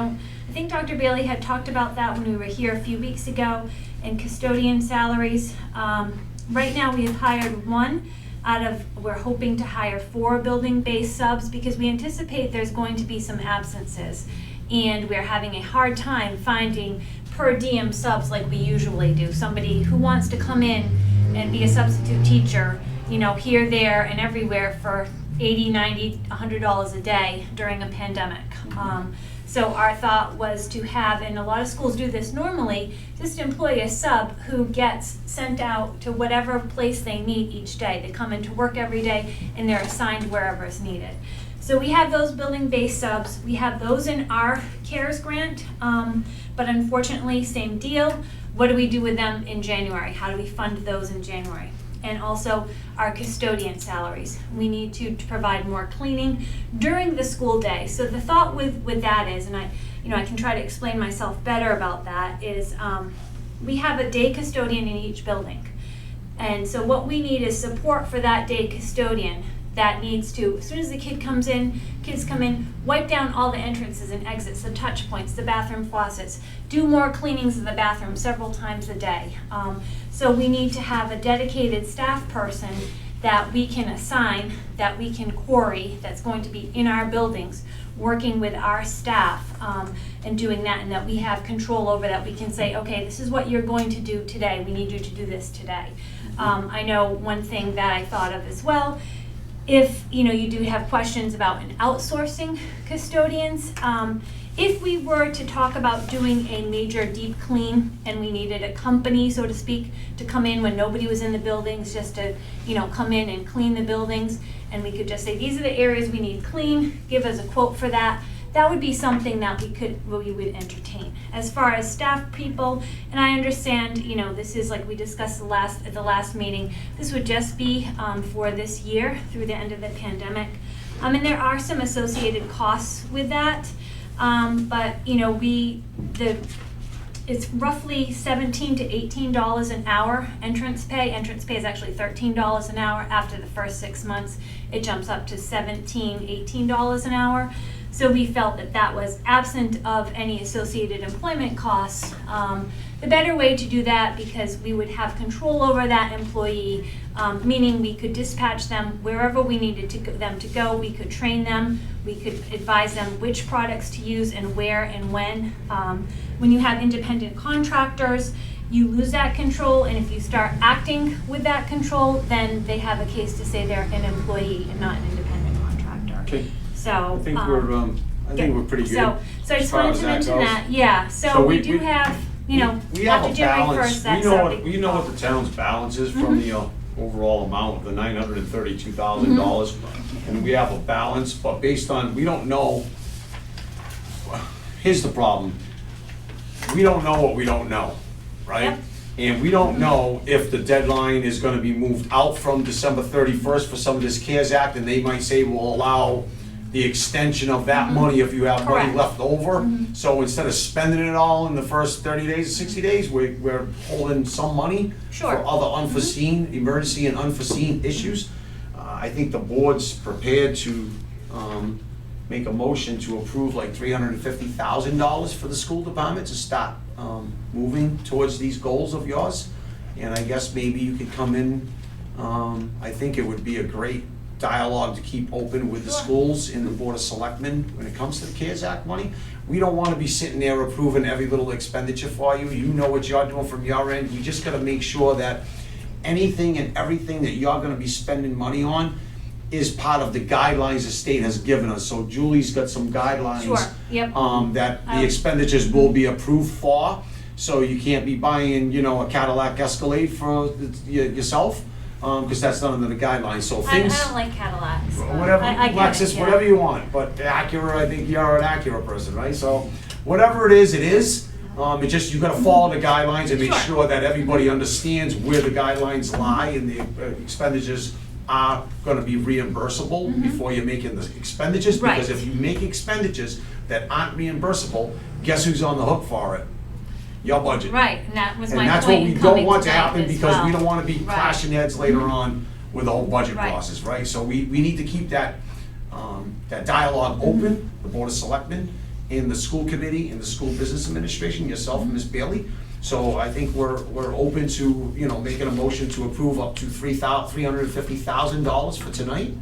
think Dr. Bailey had talked about that when we were here a few weeks ago, and custodian salaries. Right now we have hired 1 we're hoping to hire 4 building-based subs because we anticipate there's going to be some absences, and we're having a hard time finding per diem subs like we usually do. Somebody who wants to come in and be a substitute teacher, here, there, and everywhere for $80, $90, $100 a day during a pandemic. So our thought was to have, and a lot of schools do this normally, just employ a sub who gets sent out to whatever place they need each day. They come into work every day and they're assigned wherever is needed. So we have those building-based subs. We have those in our CARES grant, but unfortunately, same deal. What do we do with them in January? How do we fund those in January? And also our custodian salaries. We need to provide more cleaning during the school day. So the thought with that is, and I can try to explain myself better about that, is we have a day custodian in each building. And so what we need is support for that day custodian that needs to, as soon as the kids come in, wipe down all the entrances and exits, the touch points, the bathroom faucets, do more cleanings of the bathroom several times a day. So we need to have a dedicated staff person that we can assign, that we can query, that's going to be in our buildings, working with our staff and doing that, and that we have control over, that we can say, okay, this is what you're going to do today. We need you to do this today. I know one thing that I thought of as well, if you do have questions about an outsourcing custodians, if we were to talk about doing a major deep clean and we needed a company, so to speak, to come in when nobody was in the buildings, just to come in and clean the buildings, and we could just say, these are the areas we need clean, give us a quote for that. That would be something that we would entertain. As far as staff people, and I understand, this is like we discussed at the last meeting, this would just be for this year through the end of the pandemic. And there are some associated costs with that, but it's roughly $17 to $18 an hour entrance pay. Entrance pay is actually $13 an hour. After the first 6 months, it jumps up to $17, $18 an hour. So we felt that that was absent of any associated employment costs. The better way to do that, because we would have control over that employee, meaning we could dispatch them wherever we needed them to go. We could train them, we could advise them which products to use and where and when. When you have independent contractors, you lose that control, and if you start acting with that control, then they have a case to say they're an employee and not an independent contractor. Okay, So. I think we're pretty good. So I as just far wanted as to that mention goes. that, yeah, so So we do have, you know, We have after a January balance, first, that's we know our what, big we know what goal. the town's balance is from the overall amount of the $932,000. And we have a balance, but based on, we don't know, here's the problem. We don't know what we don't know, right? Yep. And we don't know if the deadline is gonna be moved out from December 31st for some of this CARES Act, and they might say we'll allow the extension of that money if you have money Correct. left over. So instead of spending it all in the first 30 days, 60 days, we're holding some money Sure. for other unforeseen, emergency and unforeseen issues. I think the board's prepared to make a motion to approve like $350,000 for the school department to start moving towards these goals of yours. And I guess maybe you could come in, I think it would be a great dialogue to keep open with the Sure. schools and the Board of Selectmen when it comes to the CARES Act money. We don't wanna be sitting there approving every little expenditure for you. You know what you're doing from your end. You just gotta make sure that anything and everything that you're gonna be spending money on is part of the guidelines the state has given us. So Julie's got some guidelines. Sure, yep. That the expenditures will be approved for. So you can't be buying, you know, a Cadillac Escalade for yourself, because that's not under the guidelines, so I things. don't like Cadillacs. but Whatever, I get it, Lexus, yeah. whatever you want, but Acura, I think you're an Acura person, right? So, whatever it is, it is. It just, you gotta follow the guidelines and make Sure. sure that everybody understands where the guidelines lie and the expenditures are gonna be reimbursable before you're making the expenditures. Because Mm-hmm. Right. if you make expenditures that aren't reimbursable, guess who's on the hook for it? Your budget. Right, and that was And my that's what point we in don't coming want to tonight happen, as because we well. don't wanna be Right. clashing heads later on with the whole budget Right. process, right? So we need to keep that, that dialogue open, the Board of Selectmen, and the school committee, and the school business administration, yourself and Ms. Bailey. So I think we're open to, you know, making a motion to approve up to $350,000 for tonight,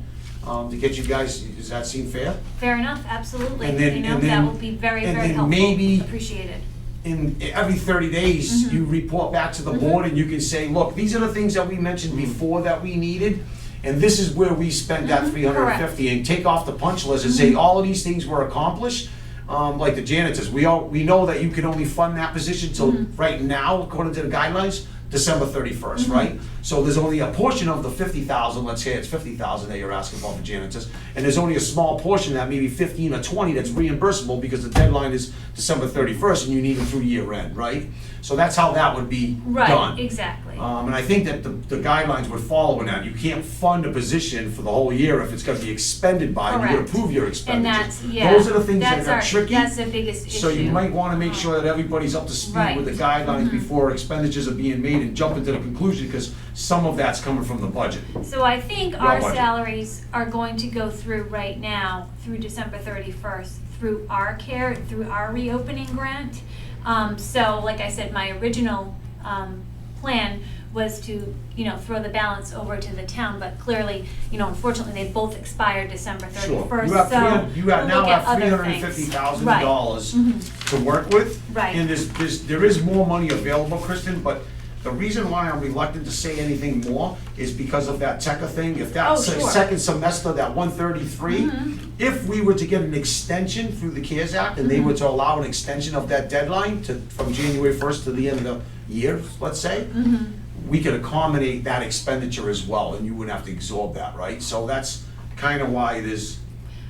to get you guys, does that seem fair? Fair enough, absolutely. And then- You know, and that then- will be very, and very then helpful, maybe- appreciated. In every 30 days, you report back to the board and you can say, look, these are the things that we mentioned before that we needed, and this is where we spent that 350, and take off the punch list and say, all of these things were accomplished. Like the janitors, we know that you can only fund that position till right now, according to the guidelines, December 31st, right? So there's only a portion of the 50,000, let's say it's 50,000 that you're asking for janitors, and there's only a small portion, that maybe 15 or 20, that's reimbursable because the deadline is December 31st and you need them through year end, right? So that's how that would be done. Right, exactly. And I think that the guidelines would follow in that. You can't fund a position for the whole year if it's gonna be expended by, you would Correct. approve your And expenditures. that's, yeah. Those are the things that that's are our- tricky. That's the biggest issue. So you might wanna make sure that everybody's up to speed Right. with the guidelines before expenditures are being made, and jump into the conclusion, because some of that's coming from the budget. So I think Your our budget. salaries are going to go through right now, through December 31st, through our through our reopening grant. So like I said, my original plan was to, you know, throw the balance over to the town, but clearly, you know, unfortunately, they both expired December 31st, You have so you we'll now look at have other things. $350,000 to work with. Right. And there is more money available, Kristen, but the reason why I'm reluctant to say anything more is because of that TECA thing. If that Oh, sure. second semester, that 133, if we were to get an extension through the CARES Act, and they were to allow an extension of that deadline from January 1st to the end of the year, let's say, we could accommodate that expenditure as well, and you wouldn't have to absorb that, right? So that's kind of why it is,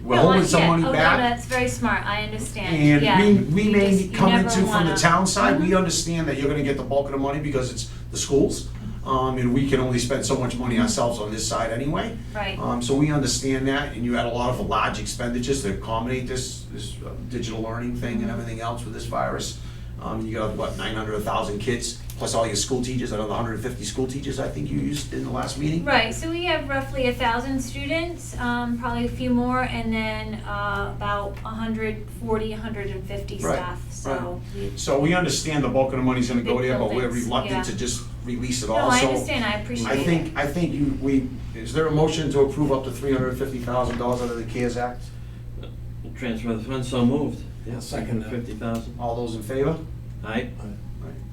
we're holding some money Oh, no, back. that's very smart, I understand, yeah. And we You may just- you come never into, from the wanna- Mm-hmm. town side, we understand that you're gonna get the bulk of the money because it's the schools. And we can only spend so much money ourselves on this side anyway. Right. So we understand that, and you had a lot of large expenditures to accommodate this digital learning thing and everything else with this virus. You got, what, 900, 1,000 kids plus all your school teachers, another 150 school teachers, I think you used in the last meeting? Right, so we have roughly 1,000 students, probably a few more, and then about 140, 150 Right, staff, so. So we understand the bulk of the money's gonna go Big there, but we're buildings, reluctant yeah. to just release it all, No, I so understand, I appreciate it. I think is there a motion to approve up to $350,000 out of the CARES Act? Transfer the funds, so moved. I'll second that. 50,000. All those in favor? Aye.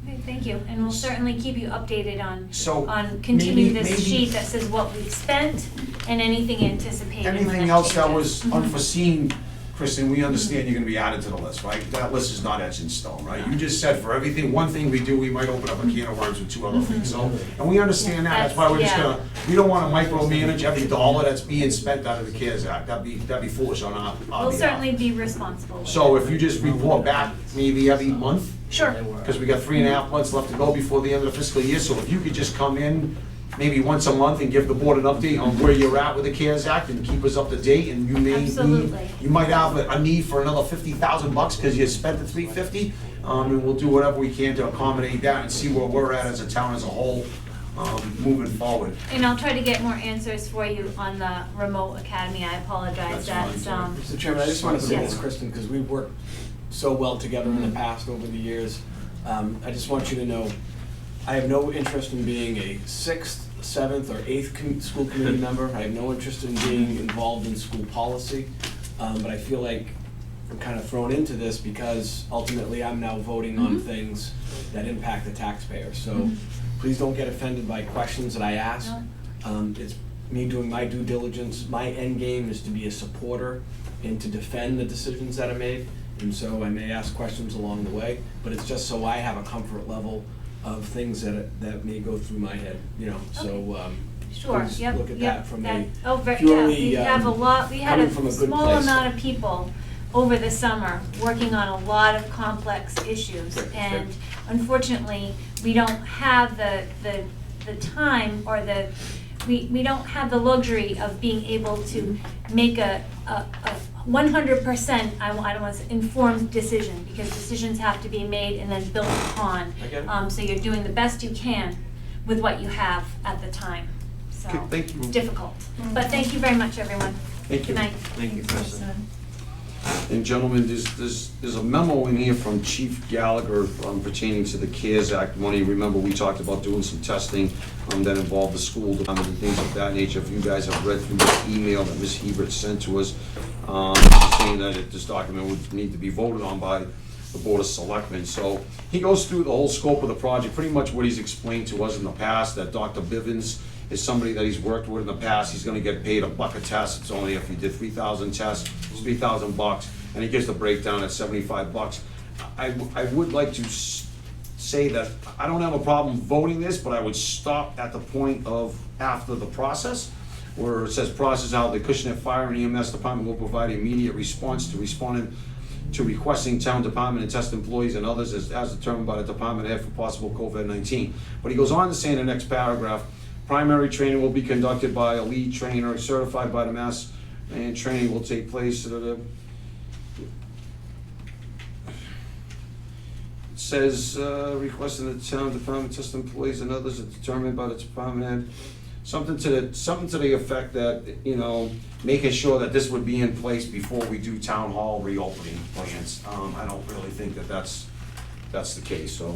Okay, thank you, and we'll certainly keep you updated So, on continue maybe- this sheet that says what we've spent and anything anticipated when Anything that else that changes. was unforeseen, Kristen, we understand you're gonna be added to the list, right? That list is not etched in stone, right? You just said for everything, one thing we do, we might open up a can of worms with two other things, so, and we understand that, that's why we're just gonna, we don't wanna micromanage every dollar that's being spent out of the CARES Act, that'd be foolish on our We'll behalf. certainly be responsible with So it. if you just report back maybe every month, Sure, because we got 3.5 months left to go before the end of the fiscal year, so if you could just come in maybe once a month and give the board an update on where you're at with the CARES Act and keep us up to date, and you may need, Absolutely. you might have a need for another $50,000 because you spent the $350, and we'll do whatever we can to accommodate that and see where we're at as a town as a whole, moving forward. and I'll try to get more answers for you on the remote academy, I apologize, That's fine, that's, Mr. Chairman, I just want to say Yes. this, Kristen, because we've worked so well together in the past over the years. I just want you to know, I have no interest in being a 6th, 7th, or 8th school committee member. I have no interest in being involved in school policy. But I feel like I'm kind of thrown into this because ultimately I'm now voting on things that impact the taxpayer. So please don't get offended by questions that I ask. It's me doing my due diligence. My end game is to be a supporter and to defend the decisions that are made. And so I may ask questions along the way, but it's just so I have a comfort level of things that may go through my head, you know, so, sure, please yep, look at yep, that from that- a oh, yeah, purely, we have a lot, we had coming a from a good small place. amount of people over the summer working on a lot of complex issues. Sure, sure. And unfortunately, we don't have the time or we don't have the luxury of being able to make a 100%, I don't want to say informed decision, because decisions have to be made and then built upon. I get it. So you're doing the best you can with what you have at the time, so. Okay, thank you. It's difficult, but thank you very much, everyone. Thank you. Good night. Thank you, Kristen. And gentlemen, there's a memo in here from Chief Gallagher pertaining to the CARES Act money. Remember, we talked about doing some testing that involved the school department and things of that nature. If you guys have read through this email that Ms. Hebert sent to us, saying that this document would need to be voted on by the Board of Selectmen. So he goes through the whole scope of the project, pretty much what he's explained to us in the past, that Dr. Bivens is somebody that he's worked with in the past. He's gonna get paid $1 a test. It's only if he did 3,000 tests, it's $3,000, and he gives the breakdown at $75. I would like to say that I don't have a problem voting this, but I would stop at the point of after the process, where it says process how the Acushnet Fire and EMS Department will provide immediate response to responding to requesting town department and test employees and others as determined by the department head for possible COVID-19. But he goes on to say in the next paragraph, primary training will be conducted by a lead trainer certified by the Mass, and training will take place. It says requesting the town department test employees and others as determined by the department head. Something to the effect that, you know, making sure that this would be in place before we do town hall reopening plans. I don't really think that that's the case, so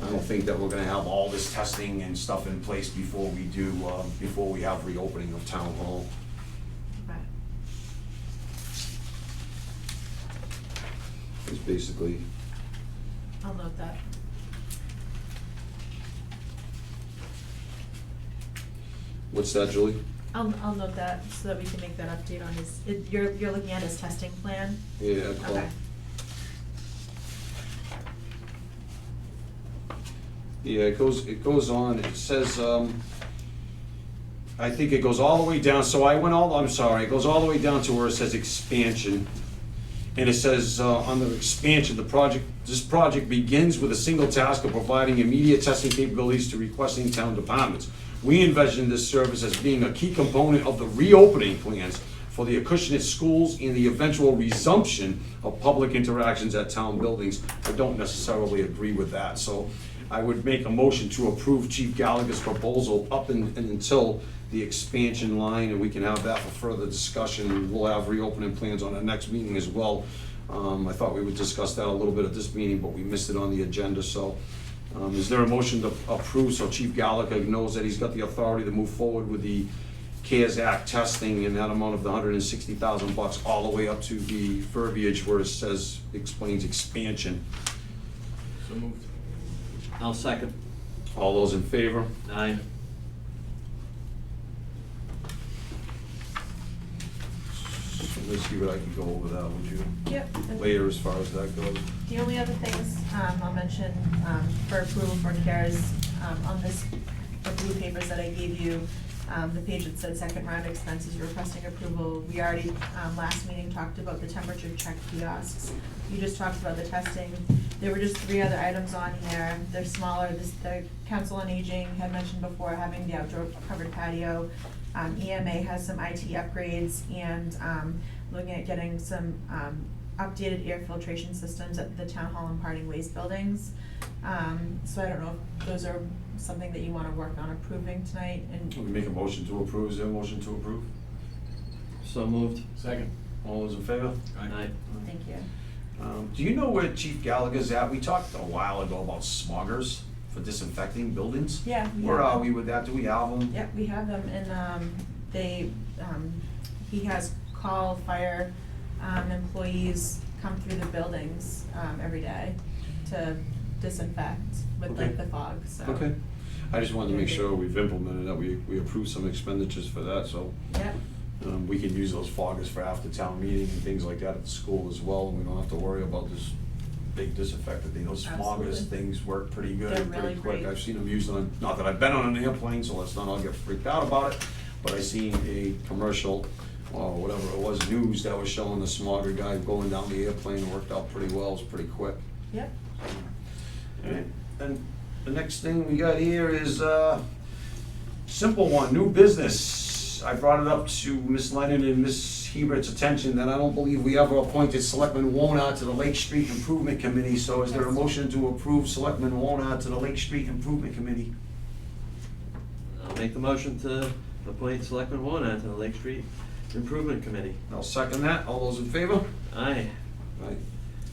I don't think that we're gonna have all this testing and stuff in place before we do, before we have reopening of town hall. It's basically, I'll note that. what's that, Julie? I'll note that so that we can make that update on his, you're looking at his testing plan? Yeah, cool. Okay. Yeah, it goes on, it says, I think it goes all the way down, so it goes all the way down to where it says expansion. And it says, under expansion, this project begins with a single task of providing immediate testing capabilities to requesting town departments. We envision this service as being a key component of the reopening plans for the Acushnet schools and the eventual resumption of public interactions at town buildings. I don't necessarily agree with that, so I would make a motion to approve Chief Gallagher's proposal up and until the expansion line, and we can have that for further discussion. We'll have reopening plans on the next meeting as well. I thought we would discuss that a little bit at this meeting, but we missed it on the agenda, so. Is there a motion to approve so Chief Gallagher knows that he's got the authority to move forward with the CARES Act testing in that amount of the $160,000 all the way up to the verbiage where it says, explains expansion? So moved. I'll second. All those in favor? Aye. So let's see what I can go over that, would you? Yep. and Later as far as that goes. The only other things I'll mention for approval for CARES, on this, the blue papers that I gave you, the page that said second round expenses requesting approval. We already, last meeting, talked about the temperature check kiosks. You just talked about the testing. There were just 3 other items on here. They're smaller. The Council on Aging had mentioned before having the outdoor covered patio. EMA has some IT upgrades and looking at getting some updated air filtration systems at the Town Hall and Parting Ways buildings. So I don't know if those are something that you wanna work on approving tonight We and, make a motion to approve, is there a motion to approve? So moved. Second. All those in favor? Aye. thank you. Do you know where Chief Gallagher's at? We talked a while ago about smoggers for disinfecting buildings. Yeah. Where are we with that? Do we have them? Yep, we have them and they, he has call fire employees come through the buildings every day to disinfect with like Okay. the fog, so. Okay. I just wanted to make sure we've implemented that, we approved some expenditures for that, so Yep, we can use those foggers for after town meeting and things like that at the school as well, and we don't have to worry about this big disinfectant thing. Those foggers Absolutely. things work pretty good, They're and pretty really quick. great. I've seen them used on, not that I've been on an airplane, so let's not all get freaked out about it, but I seen a commercial, or whatever it was, news that was showing the smogger guy going down the airplane. It worked out pretty well, it was pretty quick. yep. Alright, and the next thing we got here is simple one, new business. I brought it up to Miss Lennon and Miss Hebert's attention that I don't believe we ever appointed Selectman Wona to the Lake Street Improvement Committee, so is there a motion to approve Selectman Wona to the Lake Street Improvement Committee? I'll make the motion to appoint Selectman Warner to the Lake Street Improvement Committee. I'll second that, all those in favor? Aye. Right.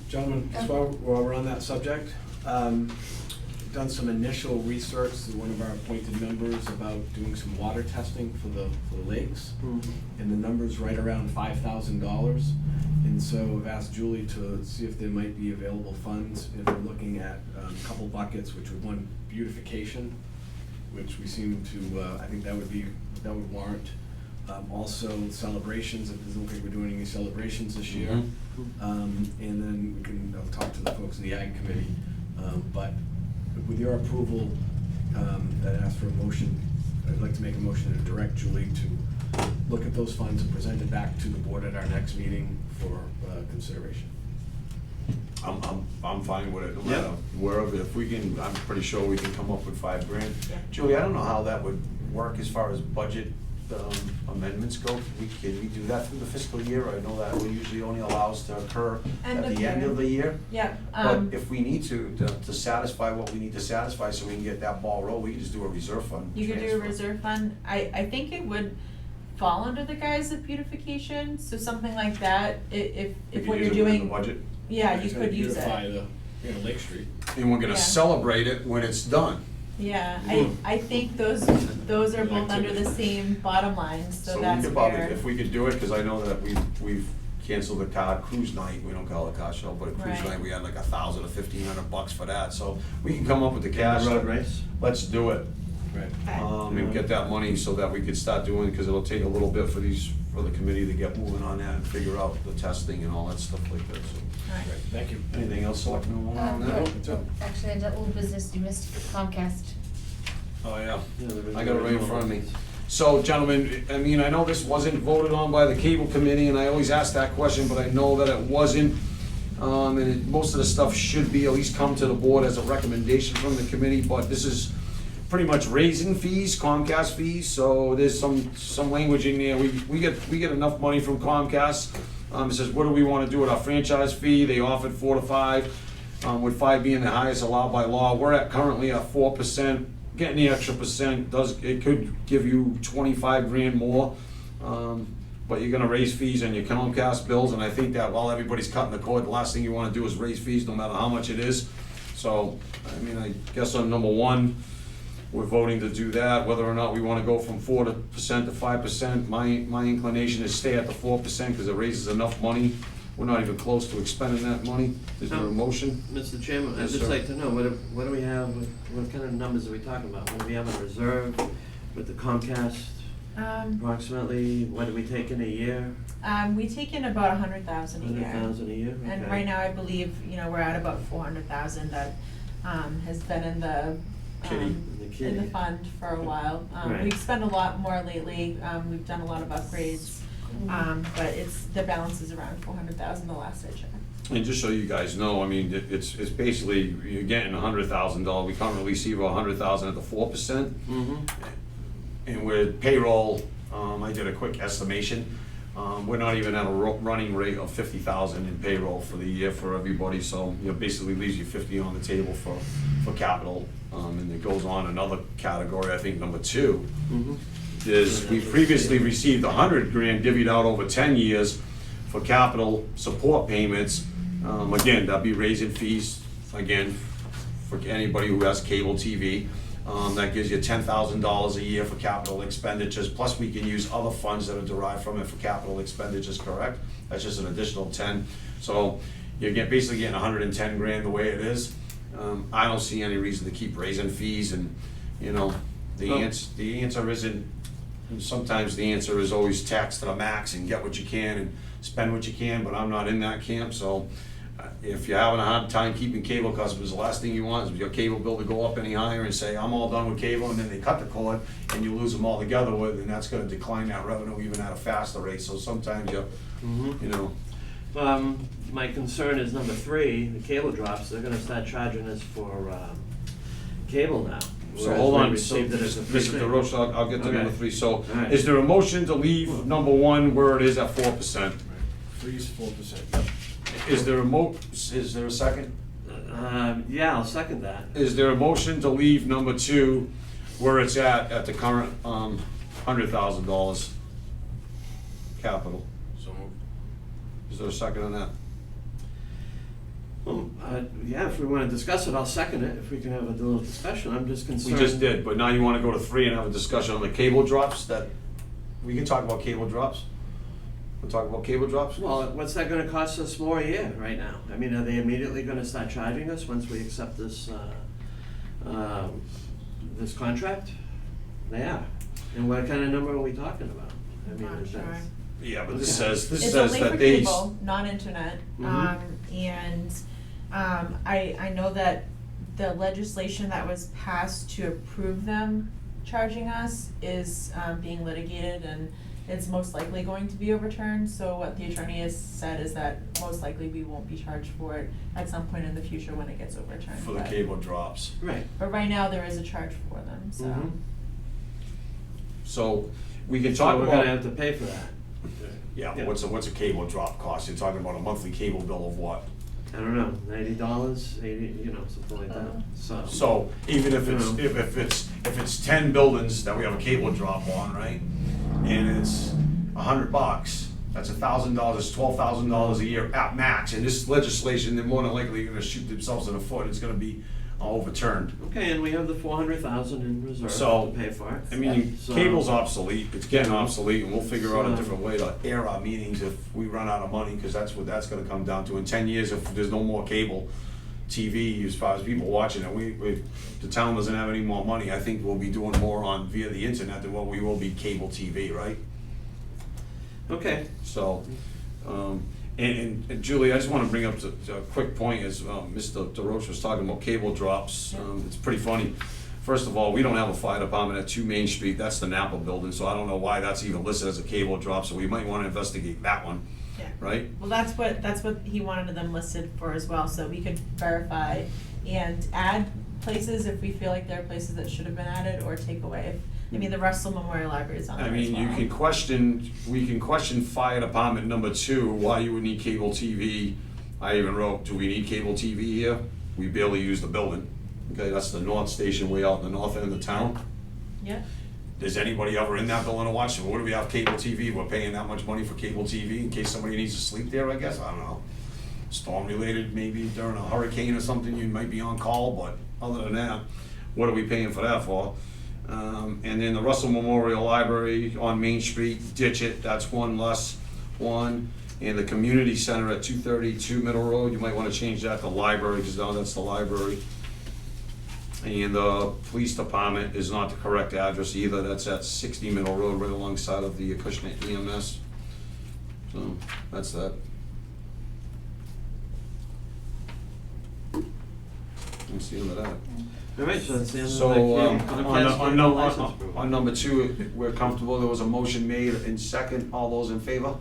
Gentlemen, just while we're on that subject, done some initial research through one of our appointed members about doing some water testing for the lakes. And the number's right around $5,000. And so I've asked Julie to see if there might be available funds if we're looking at a couple buckets, which would one, beautification, which we seem to, I think that would warrant. Also celebrations, it doesn't look like we're doing any celebrations this year. And then I'll talk to the folks in the Ag Committee. But with your approval, I'd ask for a motion. I'd like to make a motion to direct Julie to look at those funds and present it back to the board at our next meeting for consideration. I'm fine with it, no Yep. matter wherever, if we can, I'm pretty sure we can come up with $5 grand. Yeah. Julie, I don't know how that would work as far as budget amendments go. Can we do that through the fiscal year? I know that we usually only allows to occur End at of the end year. of the year. Yeah, But if we need to satisfy what we need to satisfy so we can get that ball rolling, we can just do a reserve fund you could do a transfer. reserve fund. I think it would fall under the guise of beautification, so something like that, if We could what use you're it within doing, the budget. yeah, you Just gonna could use beautify it. Lake Street. And we're gonna Yeah. celebrate it when it's done. Yeah, Mm. I think those are both under the same bottom line, so we that's could probably, fair. if we could do it, cause I know that we've canceled the car cruise night, we don't call it a car show, but a cruise Right. night, we had like $1,000 or $1,500 for that, so we can come up with the cash. Road race. Let's do it, Right. Okay. and get that money so that we could start doing, cause it'll take a little bit for the committee to get moving on that and figure out the testing and all that stuff like that, so. Alright. Right, thank you. Anything else, Selectman, on that? That's it. Actually, I did old business, you missed Comcast. Oh, yeah. Yeah, there I got it right in front of me. So, gentlemen, I mean, I know this wasn't voted on by the cable committee, and I always ask that question, but I know that it wasn't. Most of the stuff should be at least come to the board as a recommendation from the committee, but this is pretty much raising fees, Comcast fees, so there's some language in there. We get enough money from Comcast. It says, what do we wanna do with our franchise fee? They offered 4 to 5. with 5 being the highest allowed by law. We're currently at 4%. Getting the extra percent could give you 25 grand more. But you're gonna raise fees on your Comcast bills, and I think that while everybody's cutting the cord, the last thing you wanna do is raise fees no matter how much it is. So, I mean, I guess on number one, we're voting to do that. Whether or not we wanna go from 4% to 5%, my inclination is stay at the 4%, because it raises enough money. We're not even close to expending that money. Is there a motion? Mr. Chairman, I'd Yes, just sir. like to know, what do we have, what kind of numbers are we talking about? What do we have in reserve with the Comcast? Approximately, what do we take in a year? We take in about 100,000 a year. 100,000 a year? And Okay. right now, I believe, we're at about 400,000 that, has been in the, Kitty. In the kitty. in the fund for a while. Right. We've spent a lot more lately, we've done a lot of upgrades, but the balance is around 400,000 the last I checked. And just so you guys know, I mean, it's basically, you're getting $100,000. We currently receive $100,000 at the 4%. Mm-hmm. And with payroll, I did a quick estimation. We're not even at a running rate of 50,000 in payroll for the year for everybody, so, basically leaves you 50 on the table for capital. And it goes on another category, I think number 2, Mm-hmm. is we previously received 100 grand divvied out over 10 years for capital support payments. Again, that'd be raising fees, again, for anybody who has cable TV. That gives you $10,000 a year for capital expenditures, plus we can use other funds that are derived from it for capital expenditures, correct? That's just an additional 10. So you're basically getting 110 grand the way it is. I don't see any reason to keep raising fees, and, the answer isn't, sometimes the answer is always tax to the max and get what you can and spend what you can, but I'm not in that camp, so if you're having a hard time keeping cable customers, the last thing you want is your cable bill to go up any higher and say, I'm all done with cable, and then they cut the cord and you lose them all together with, and that's gonna decline that revenue even at a faster rate, so sometimes My concern is number 3, the cable drops. They're gonna start charging us for cable now. So whereas hold we on, so, received it as a free Mr. thing. DeRosa, I'll get to number Okay. 3, so, All right. is there a motion to leave number 1 where it is at 4%? Freeze 4%. Is there a second? Yeah, I'll second that. Is there a motion to leave number 2 where it's at the current, $100,000 capital? So moved. Is there a second on that? Well, yeah, if we wanna discuss it, I'll second it, if we can have a little discussion. I'm just We concerned. just did, but now you wanna go to 3 and have a discussion on the cable drops, we can talk about cable drops? We'll talk about cable drops? Well, what's that gonna cost us more a year right now? I mean, are they immediately gonna start charging us once we accept this, this contract? They are. And what kind of number are we talking about? I mean, Not is that- sure. Yeah, but this Okay. says It's only that for they. cable, not internet. Mhm. I know that the legislation that was passed to approve them charging us is, being litigated, and it's most likely going to be overturned. So what the attorney has said is that most likely we won't be charged for it at some point in the future when it gets overturned. For the But- cable drops. Right. But right now, there is a charge for them, so. Mhm. So, we can So talk we're about. gonna have to pay for that. Yeah, Yeah. what's a cable drop cost? You're talking about a monthly cable bill of what? I don't know, $90, 80, something like that, So, even if it's, Mhm. if it's 10 buildings that we have a cable drop on, right? And it's $100, that's $1,000, it's $12,000 a year at max. And this legislation, they're more than likely gonna shoot themselves in the foot, it's gonna be overturned. Okay, and we have the 400,000 in reserve So, to pay for it. I mean, So- cable's obsolete, it's getting obsolete, and we'll figure out a So- different way to air our meetings if we run out of money, because that's what that's gonna come down to. In 10 years, if there's no more cable TV, as far as people watching it, the town doesn't have any more money, I think we'll be doing more via the internet than what we will be cable TV, right? Okay, So, and Julie, I just wanna bring up a quick point, as Mr. DeRoche was talking about cable drops. It's pretty funny. First of all, we don't have a fire department at 2 Main Street, that's the Napa building, so I don't know why that's even listed as a cable drop, so we might wanna investigate that one, Yeah. right? Well, that's what he wanted them listed for as well, so we could verify and add places if we feel like there are places that should have been added, or take away. I mean, the Russell Memorial Library is on there I as mean, well. we can question fire department number 2, why you would need cable TV I even wrote, do we need cable TV here? We barely use the building. Okay, that's the North Station way out in the north end of the town. Yeah. Is anybody ever in that building to watch it? What do we have cable TV? We're paying that much money for cable TV in case somebody needs to sleep there, I guess, I don't know. Storm related, maybe during a hurricane or something, you might be on call, but other than that, what are we paying for that for? And then the Russell Memorial Library on Main Street, ditch it, that's one less one. And the community center at 232 Middle Road, you might wanna change that to library, because now that's the library. And the police department is not the correct address either, that's at 60 Middle Road, right alongside of the Acushnet EMS. So, that's that. That's the end of that. All right, so that's the end of the. So, Cascade license approval. on number two, we're comfortable, there was a motion made in second, all those in favor?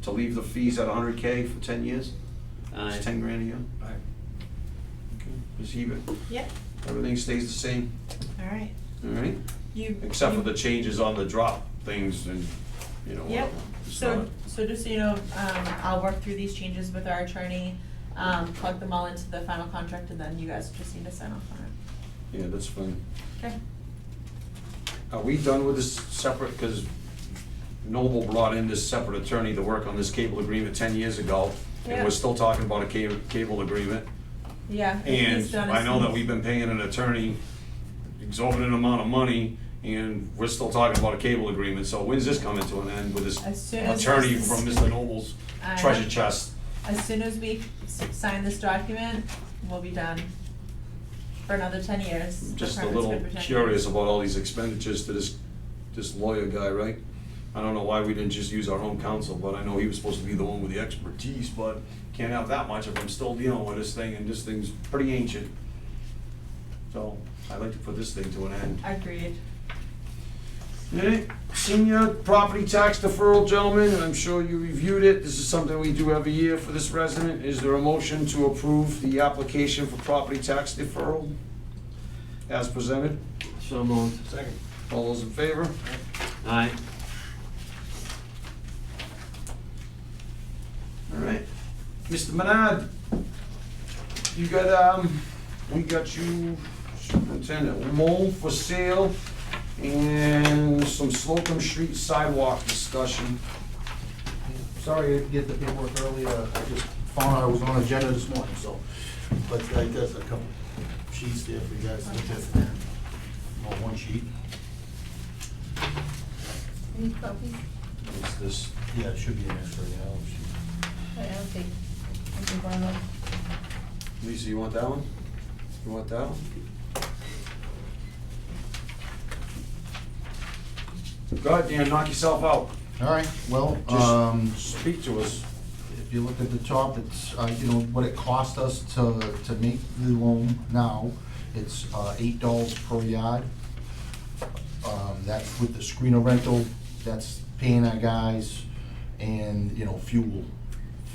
To leave the fees at 100K for 10 years? Aye. It's 10 grand a year? Aye. Okay, just leave it, Yep, everything stays the same, all right. all right? You. Except for you- the changes on the drop things and, you know. Yep, it's so, not- so just so you know, I'll work through these changes with our attorney, plug them all into the final contract, and then you guys just need to sign off on it. Yeah, that's fine. Okay. Are we done with this separate, because Noble brought in this separate attorney to work on this cable agreement 10 years ago, and Yeah. we're still talking about a cable agreement. Yeah. And he's done I his know that thing. we've been paying an attorney exorbitant amount of money, and we're still talking about a cable agreement, so when's this coming to an end with this As soon as attorney this- from Mr. Noble's I know. treasure chest? As soon as we sign this document, we'll be done for another 10 years. The Just a permit's little good for 10 curious years. about all these expenditures to this lawyer guy, right? I don't know why we didn't just use our own counsel, but I know he was supposed to be the one with the expertise, but can't have that much if I'm still dealing with this thing, and this thing's pretty ancient. So, I'd like to put this thing to an end. Agreed. Okay, senior property tax deferral, gentlemen, I'm sure you reviewed it, this is something we do every year for this resident. Is there a motion to approve the application for property tax deferral as presented? So moved. Second. All those in favor? Aye. All right, Mr. Menard, you got, we got you, superintendent, loan for sale and some Slocum Street sidewalk discussion. Sorry I didn't get the paperwork earlier, I just found out I was on agenda this morning, so, but I got a couple sheets there for you guys to look at. Well, one sheet, Any copies? What's this? yeah, it should be an extra, yeah, sheet. I don't think, I think one of them. Lisa, you want that one? You want that one? Go ahead, Dan, knock yourself out. All right, well, Just speak to us. if you look at the top, it's, you know, what it cost us to make the loan now, it's $8 per yard. That's with the screener rental, that's paying our guys and, you know, fuel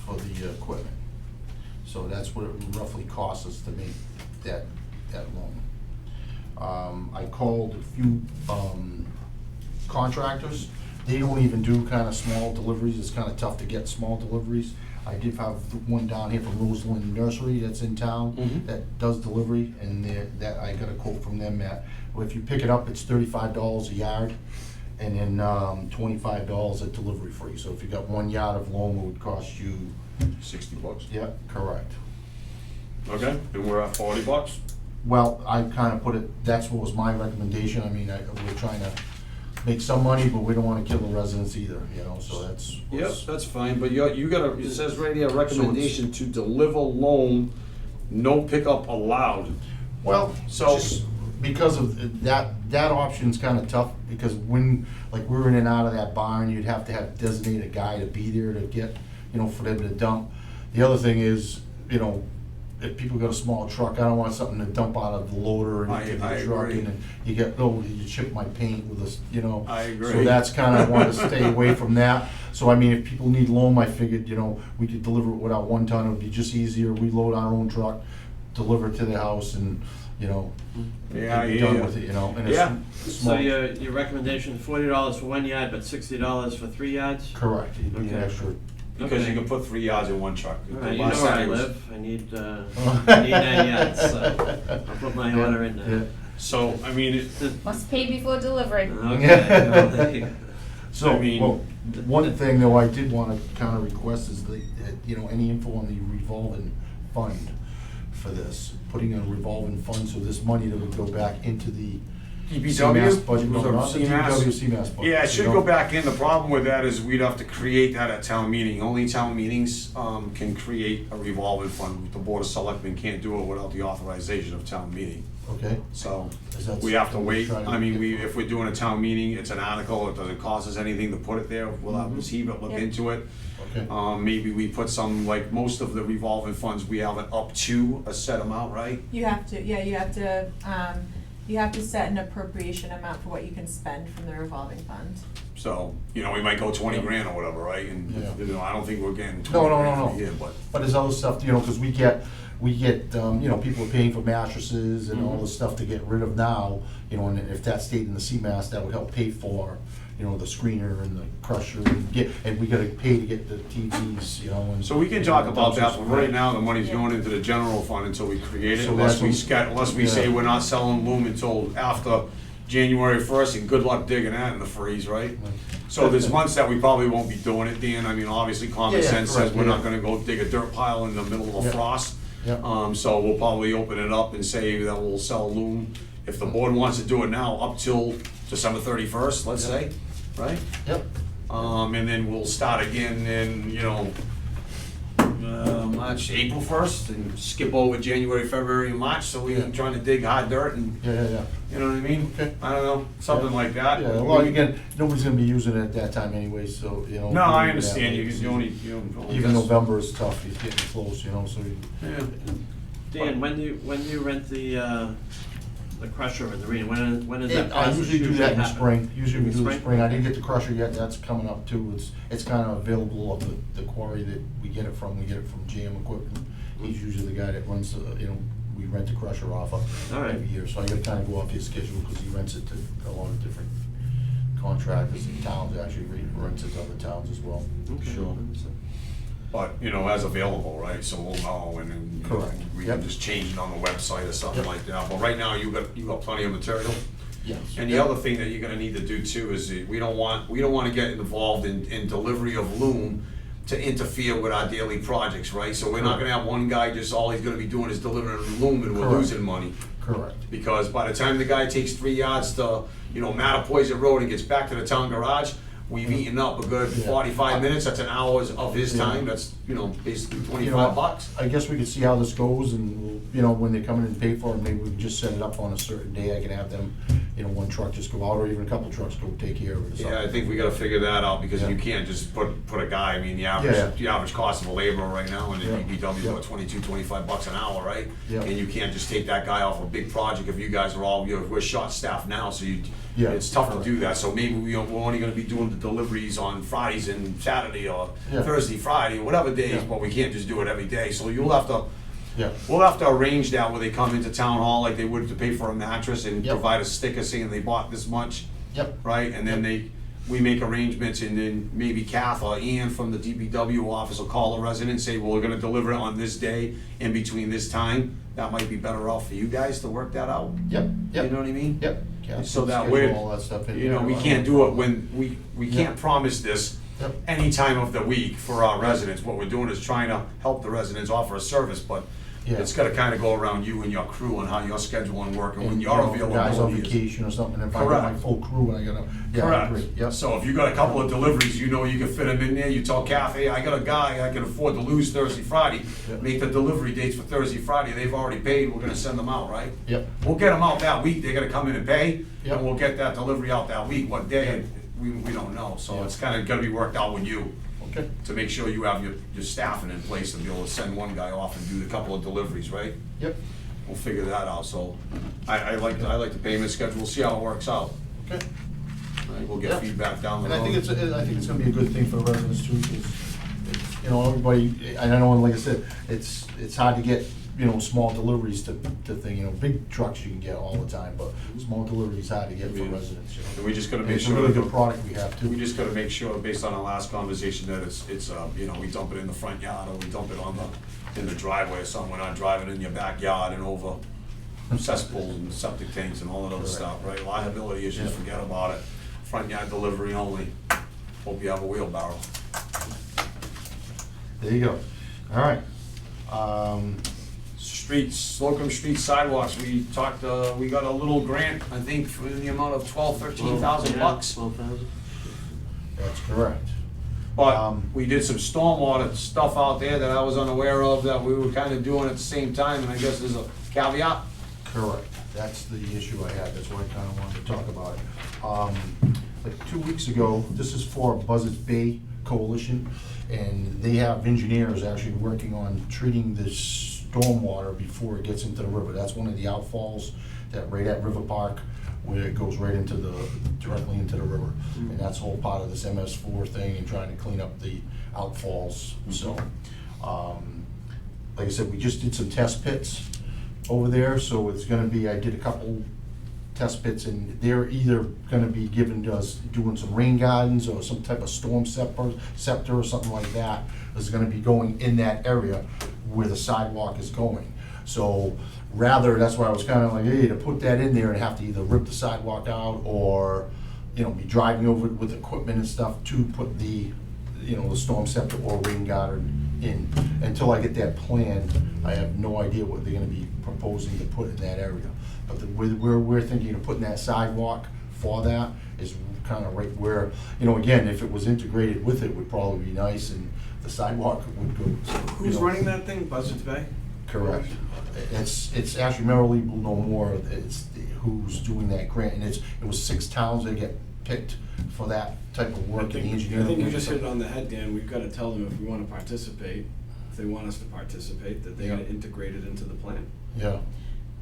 for the equipment. So that's what it roughly costs us to make that loan. I called a few contractors. They don't even do kind of small deliveries, it's kind of tough to get small deliveries. I did have one down here from Roseland Nursery that's in town Mhm. that does delivery, and that I got a quote from them at, well, if you pick it up, it's $35 a yard, and then $25 at delivery fee. So if you got 1 yard of loam, it would cost you, $60. yeah, correct. Okay, and we're at $40. Well, I kind of put it, that's what was my recommendation. I mean, we're trying to make some money, but we don't want to kill the residents either, you know, so that's. Yep, that's fine, but you got a, it says right here, recommendation to deliver loan, no pickup allowed. Well, so, Just- because of that option's kind of tough, because when, like, we're in and out of that barn, you'd have to designate a guy to be there to get, you know, for them to dump. The other thing is, you know, if people got a small truck, I don't want something to dump out of the loader and into I the truck, agree. and then you get, oh, you chip my paint with this, you know. I agree. So that's kind of, I want to stay away from that. So I mean, if people need loam, I figured, you know, we could deliver it without 1 ton, it would be just easier, we load our own truck, deliver it to the house, and, you know, Yeah, be yeah, done yeah. with it, you know, and Yeah. it's So small. your recommendation, $40 for 1 yard, but $60 for 3 yards? Correct, it'd be an Okay. extra because you Okay. can put 3 yards in one truck. All The right, you last know where I time was- live, I need 9 yards, so I'll put my order in Yeah. now. So, I mean, Must pay before delivery. Okay, well, there you go. So, I mean- well, one thing though I did wanna kinda request is the, any info on the revolving fund for this, putting a revolving fund, so this money that would go back into the CMAS budget, no, not the DPW CMAS budget. Yeah, it should go back in. The problem with that is we'd have to create that at town meeting. Only town meetings can create a revolving fund. The Board of Selectmen can't do it without the authorization of town meeting. Okay. So Is that we have to something we wait. try to I mean, get- if we're doing a town meeting, it's an article, it doesn't cost us anything to put it there. We'll have Ms. Hebert look Yep. into it. Okay. Maybe we put some, like, most of the revolving funds, we have it up to a set amount, right? You have to, yeah, you have to set an appropriation amount for what you can spend from the revolving fund. So, we might go 20 grand or whatever, right? And, Yeah. I don't think we're getting No, 20 no, grand no, for the year, no. but. But there's other stuff, cause we get, people are paying for mattresses and all this stuff to get rid of now, and if that stayed in the CMAS, that would help pay for, the screener and the crusher and we gotta pay to get the TVs, and. So we can talk about that, dumpsters. but right now, the money's Yeah. going into the general fund until we create it, So unless that's we say yeah. we're not selling loom until after January 1st, and good luck digging that in the freeze, right? So there's months that we probably won't be doing it, Dan. I mean, obviously, common Yeah, sense says correct, we're not yeah. gonna go dig a dirt pile in the middle of a Yeah. frost. Yeah. So we'll probably open it up and say that we'll sell loom, if the board wants to do it now, up till December 31st, let's say, right? Yep, And then we'll start again in, March, April 1st, and skip over January, February, and March, so we Yeah. ain't trying to dig hard dirt and, yeah. you know what I mean? Okay. I don't know, something like that. Yeah, well, again, nobody's gonna be using it at that time anyway, so, No, I understand, you only, Even November is tough, he's getting close, so. Yeah. Dan, when do you rent the crusher and the arena? When is that I process usually do that in the happen? spring, usually we In do the spring? spring, I didn't get the crusher yet, that's coming up too, it's kinda available of the quarry that we get it from GM Equipment. He's usually the guy that runs we rent the crusher off of All right. every year, so I gotta kinda go off his schedule, cause he rents it to a lot of different contractors and towns, actually, he rents it to other towns as well. Okay. Sure. But, as available, right, so we'll know, and then, Correct. we can Yep. just change it on the website or something Yep. like that, but right now, you got plenty of material. Yes. And the other thing that you're gonna need to do too is we don't wanna get involved in delivery of loom to interfere with our daily projects, right? So we're not gonna have one guy just, all he's gonna be doing is delivering loom and we're Correct. losing money. Correct. Because by the time the guy takes 3 yards to, Mattapoisett Road and gets back to the town garage, we've eaten up a good Yeah. 45 minutes, that's an hour of his Yeah. time, that's, basically 25 bucks. I guess we could see how this goes and, when they come in and pay for it, maybe we can just set it up on a certain day. I can have them, one truck just go out or even a couple trucks go take care of it or something. Yeah, I think we gotta figure that out, because Yeah. you can't just put a guy, I mean, the Yeah. average cost of a laborer right now in the Yeah. DPW is Yeah. about 22, 25 bucks an hour, right? Yeah. And you can't just take that guy off a big project if you guys are all, we're short staffed now, so Yeah. it's tough to do that, so maybe we're only gonna be doing the deliveries on Fridays and Saturday, or Yeah. Thursday, Friday, whatever days, Yeah. but we can't just do it every day, so you'll have to, Yeah, we'll have to arrange that where they come into town hall like they would to pay for a mattress and Yep. provide a sticker saying they bought this much, yep, right? And then we make arrangements, and then maybe Kath or Ian from the DPW office will call the resident and say, well, we're gonna deliver it on this day in between this time. That might be better off for you guys to work that out. yep, You know yep, what I mean? yep. Yeah, So that schedule way, all that stuff in we there. can't do it when, we can't Yep. promise this Yep. any time of the week for our residents. What we're doing is trying to help the residents offer a service, but Yeah. it's gotta kinda go around you and your crew and how your schedule and work and when And, your if the guy's on availability is. vacation or something, if I got my Correct. full crew and I gotta, yeah, I Correct. agree, yep. So if you got a couple of deliveries, you can fit them in there, you tell Kath, hey, I got a guy I can afford to lose Thursday, Friday. Yep. Make the delivery dates for Thursday, Friday, they've already paid, we're gonna send them out, right? Yep. We'll get them out that week, they're gonna come in and pay, Yep. and we'll get that delivery out that week. What day, we don't know, so Yeah. it's kinda gotta be worked out with you Okay, to make sure you have your staffing in place to be able to send one guy off and do the couple of deliveries, right? yep, We'll figure that out, so I like the payment schedule, we'll see how it works out. okay. Right, we'll get Yeah. feedback down the And road. I think it's gonna be a good thing for the residents too, because, everybody, and I know, like I said, it's hard to get small deliveries to thing, big trucks you can get all the time, but small deliveries hard to get for Yeah. residents, And we just gotta And make it's a sure. really good product we have too. We just gotta make sure, based on our last conversation, that it's, we dump it in the front yard, or we dump it in the driveway or something, we're not driving in your backyard and over cesspools and septic tanks and all that other Correct. stuff, right? Liability issues, Yeah. forget about it, front yard delivery only, hope you have a wheelbarrow. There you go. All right. Streets, Slocum Street sidewalks, we talked, we got a little grant, I think, for the amount of $13,000. 12,000. That's correct. But we did some stormwater stuff out there that I was unaware of, that we were kinda doing at the same time, and I guess there's a caveat. Correct. That's the issue I had, that's why I kinda wanted to talk about it. Like 2 weeks ago, this is for Buzzards Bay Coalition, and they have engineers actually working on treating the stormwater before it gets into the river. That's one of the outfalls that right at River Park, where it goes right directly into the river. And that's whole part of this MS4 thing and trying to clean up the outfalls, so. Like I said, we just did some test pits over there, so it's gonna be, I did a couple test pits, and they're either gonna be given to us, doing some rain gardens or some type of storm scepter or something like that, is gonna be going in that area where the sidewalk is going. So rather, that's why I was kinda like, hey, to put that in there and have to either rip the sidewalk out or, be driving over it with equipment and stuff to put the, the storm scepter or rain garden in. Until I get that plan, I have no idea what they're gonna be proposing to put in that area. But we're thinking of putting that sidewalk for that is kinda right where, again, if it was integrated with it, would probably be nice, and the sidewalk would go. Who's running that thing, Buzzards Bay? Correct. It's actually Merrill will know more, it's who's doing that grant, and it was 6 towns that get picked for that type of work in the engineering. I think you just hit it on the head, Dan. We've gotta tell them if we wanna participate, if they want us to participate, that they gotta integrate it into the plan. Yeah.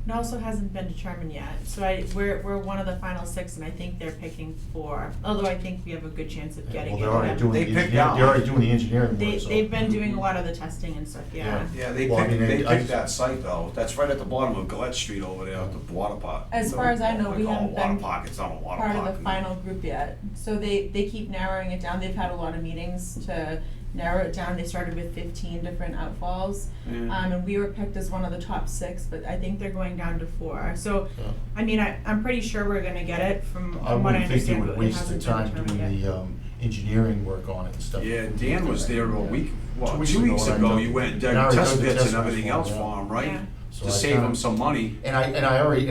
It also hasn't been determined yet, so we're one of the final 6, and I think they're picking 4, although I think we have a good chance of getting Well, it. they're already doing the They picked engineering, out. they're already doing the engineering work, so. They've been doing a lot of the testing and stuff, yeah. Yeah, they Well, I picked, mean, they I picked that site though, that's right at the bottom of Gillette Street over there, at the water park. As far as I know, we haven't Water been park, it's not a water part park. of the final group yet. So they keep narrowing it down. They've had a lot of meetings to narrow it down. They started with 15 different outfalls. Yeah. And we were picked as one of the top 6, but I think they're going down to 4. So, Yeah. I mean, I'm pretty sure we're gonna get it from I what I wouldn't think they understand, would but it waste the hasn't been time determined doing yet. the engineering work on it and stuff. Yeah, Dan was there a week, Two 2 weeks weeks ago, ago, and I you went and and I dug already test dug the pits test and pits everything for else him, for him, right? Yeah. So To I save kinda- him some money. And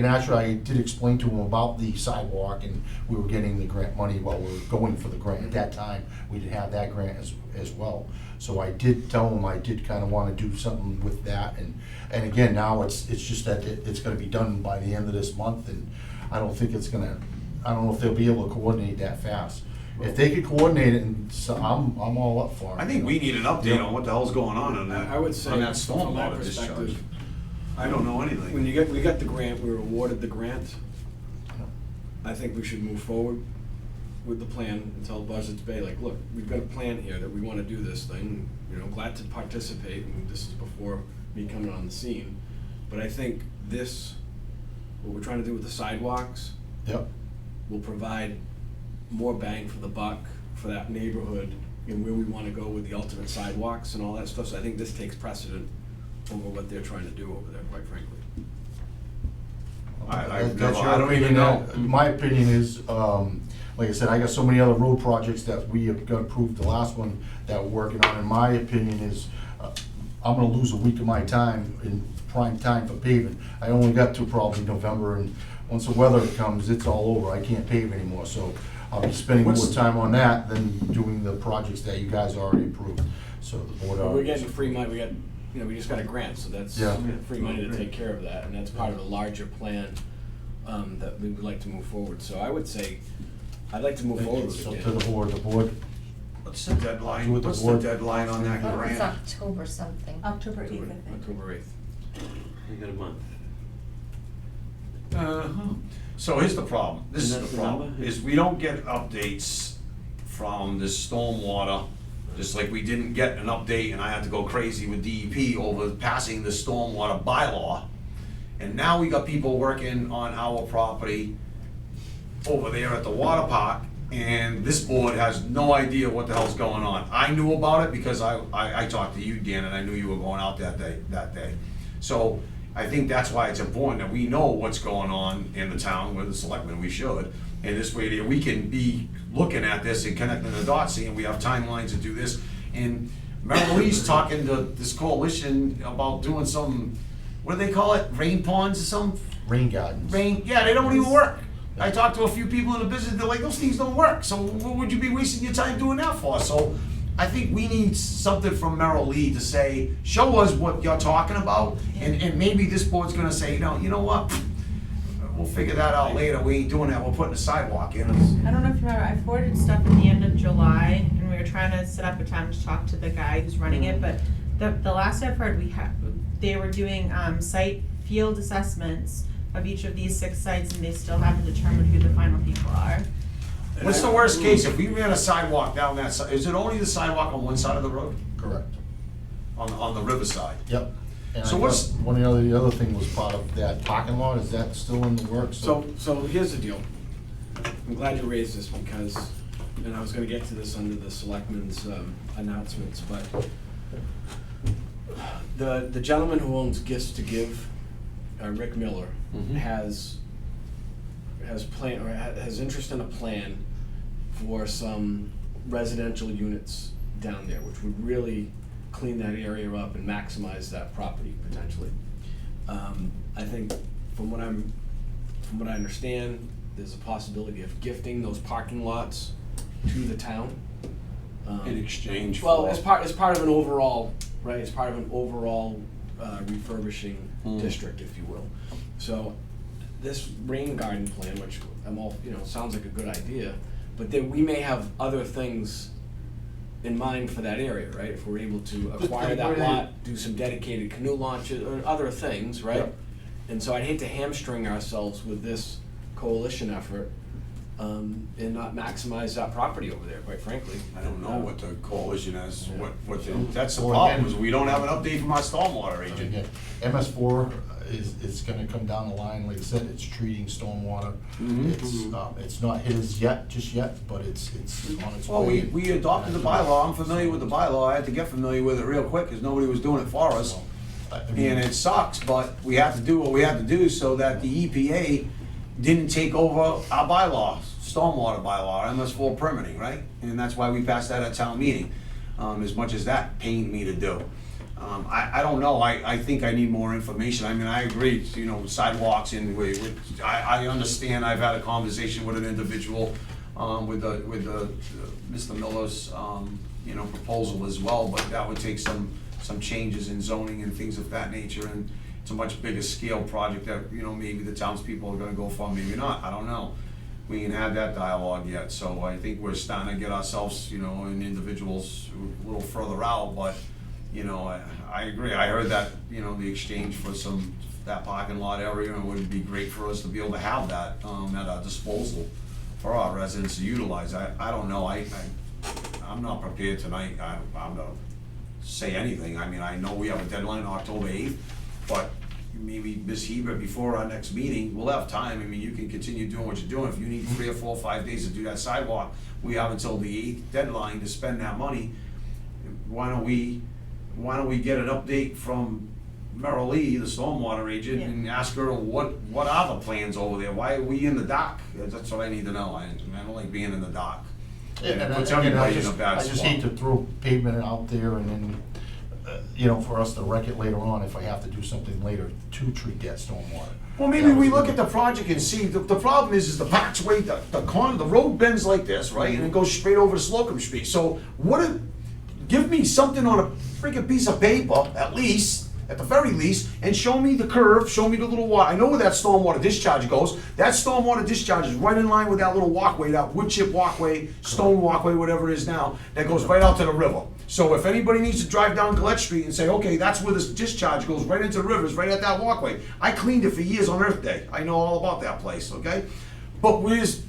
actually I did explain to him about the sidewalk, and we were getting the grant money while we were going for the grant. At that time, we didn't have that grant as well. So I did tell him I did kinda wanna do something with that, and again, now it's just that it's gonna be done by the end of this month, and I don't know if they'll be able to coordinate that fast. If they could coordinate it, and so I'm all up for it. I think we need an update on what the hell's going on that, I would say, on that from my stormwater discharge. perspective, I don't know when anything. we got the grant, we were awarded the grant. I think we should move forward with the plan and tell Buzzards Bay, like, look, we've got a plan here that we wanna do this thing, glad to participate, and this is before me coming on the scene. But I think what we're trying to do with the sidewalks, Yep. will provide more bang for the buck for that neighborhood and where we wanna go with the alternate sidewalks and all that stuff. So I think this takes precedent over what they're trying to do over there, quite frankly. That's your I don't even opinion. know. My opinion is, like I said, I got so many other road projects that we have got approved, the last one that we're working on, and my opinion is, I'm gonna lose a week of my time in prime time for paving. I only got to probably November, and once the weather comes, it's all over, I can't pave anymore, so I'll be spending more time on that than doing the projects that you guys already approved, so the board. But we're getting free money, we just got a grant, so that's Yeah. free money to take care of that, and that's part of a larger plan, that we would like to move forward. So I would say, I'd like to move forward with It's up it. to the board, What's the deadline, With the what's the board. deadline on that I thought it was grant? October something. October 8th, I think. October 8th. You got a month. So here's the problem, this And is that's the the problem, number? is we don't get updates from this stormwater Just like we didn't get an update and I had to go crazy with DEP over passing the stormwater bylaw. And now we got people working on our property over there at the water park, and this board has no idea what the hell's going on. I knew about it because I talked to you, Dan, and I knew you were going out that day. So I think that's why it's important that we know what's going on in the town with the selectmen, we should. And this way we can be looking at this and connecting the dots, seeing we have timelines to do this. And Merrill Lee's talking to this coalition about doing some, what do they call it, rain ponds or something? Rain gardens. Yeah, they don't even work. I talked to a few people in the business, they're like, those things don't work, so what would you be wasting your time doing that for? So I think we need something from Merrill Lee to say, show us what you're talking about, and maybe this board's gonna say, no, you know what? We'll figure that out later, we ain't doing that, we're putting a sidewalk in. I don't know if you remember, I forwarded stuff at the end of July, and we were trying to set up a time to talk to the guy who's running it, but the last I've heard, they were doing, site field assessments of each of these 6 sites, and they still haven't determined who the final people are. What's the worst case, if we ran a sidewalk down that side, is it only the sidewalk on one side of the road? Correct. On the riverside? Yep. And So I what's- thought one of the other thing was part of that parking lot, is that still in the works? So here's the deal. I'm glad you raised this because, and I was gonna get to this under the selectmen's announcements, but the gentleman who owns Gifts to Give, Rick Miller, Mhm. has interest in a plan for some residential units down there, which would really clean that area up and maximize that property potentially. I think from what I understand, there's a possibility of gifting those parking lots to the town. In exchange for. Well, as part of an overall, right, as part of an overall refurbishing district, if you will. So this rain garden plan, which sounds like a good idea, but then we may have other things in mind for that area, right? If we're able to acquire that lot, do some dedicated canoe launches, or other things, right? Yep. And so I'd hate to hamstring ourselves with this coalition effort, and not maximize that property over there, quite frankly. I don't know what the coalition has, Yeah. that's the Well, problem, again- is we don't have an update from our stormwater And agent. again, MS4 is gonna come down the line, like I said, it's treating stormwater. Mhm. It's not his just yet, but it's on its Well, way. we adopted the bylaw, I'm familiar with the bylaw, I had to get familiar with it real quick, because nobody was doing it for us. So, I mean, And it sucks, but we have to do what we have to do so that the EPA didn't take over our bylaw, stormwater bylaw, our MS4 permitting, right? And that's why we passed that at town meeting, as much as that pained me to do. I don't know, I think I need more information, I mean, I agree, sidewalks and I understand, I've had a conversation with an individual, with the Mr. Miller's, proposal as well, but that would take some changes in zoning and things of that nature, and it's a much bigger scale project that, maybe the townspeople are gonna go for, maybe not, I don't know. We ain't had that dialogue yet, so I think we're starting to get ourselves, and individuals a little further out, but, I agree, I heard that, the exchange for that parking lot area, it would be great for us to be able to have that, at our disposal for our residents to utilize. I don't know, I'm not prepared tonight, I'm not say anything. I mean, I know we have a deadline October 8th, but maybe Ms. Hebert, before our next meeting, we'll have time. I mean, you can continue doing what you're doing. If you need 3 or 4 or 5 days to do that sidewalk, we have until the 8th deadline to spend that money. Why don't we get an update from Merrill Lee, the stormwater agent, and ask her what are the plans over there? Why are we in the dark? That's what I need to know. I don't like being in the dark. Yeah, and it puts again, everybody in a bad I just spot. hate to throw pavement out there and then, for us to wreck it later on if I have to do something later to treat that stormwater. Well, maybe we look at the project and see, the problem is the park's way, the road bends like this, right? And it goes straight over to Slocum Street. So give me something on a freaking piece of paper, at the very least, and show me the curve, show me the little water. I know where that stormwater discharge goes. That stormwater discharge is right in line with that little walkway, that wood chip walkway, stone walkway, whatever it is now, that goes right out to the river. So if anybody needs to drive down Gillette Street and say, okay, that's where this discharge goes, right into the river, it's right at that walkway. I cleaned it for years on Earth Day. I know all about that place, okay? But where's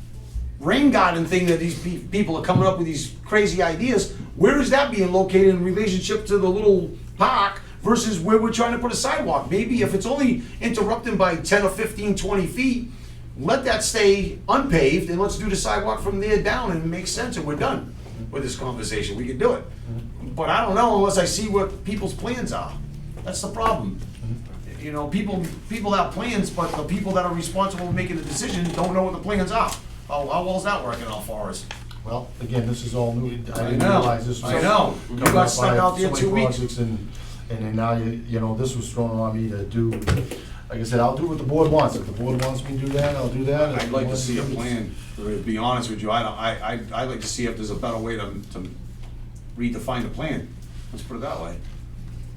rain garden thing that these people are coming up with these crazy ideas, where is that being located in relationship to the little park versus where we're trying to put a sidewalk? Maybe if it's only interrupting by 10 or 15, 20 feet, let that stay unpaved and let's do the sidewalk from there down and it makes sense and we're done with this conversation. We can do it. But I don't know unless I see what people's plans are. That's the problem. You know, people have plans, but the people that are responsible for making the decision don't know what the plans are. How well's that working out for us? Well, again, this is all new. I I didn't know. realize this was. I know. You coming got up. stuck I have out there so many 2 weeks. projects And then now you know, this was thrown on me to do, like I said, I'll do what the board wants. If the board wants me to do that, I'll do that. If I'd it like to wants see a do this- plan, to be honest with you, I'd like to see if there's a better way to redefine the plan, let's put it that way.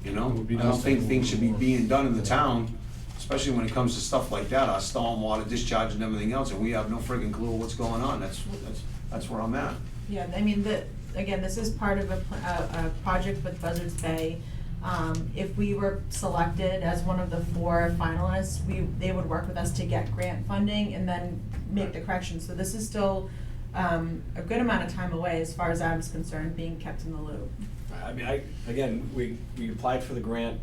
You know, It would be I don't nice think to- things should be being done in the town, especially when it comes to stuff like that, our stormwater discharge and everything else, and we have no friggin' clue what's going on, that's where I'm at. Yeah, I mean, again, this is part of a project with Buzzards Bay. If we were selected as one of the 4 finalists, they would work with us to get grant funding and then make the corrections. So this is still a good amount of time away as far as I'm concerned, being kept in the loop. I mean, again, we applied for the grant.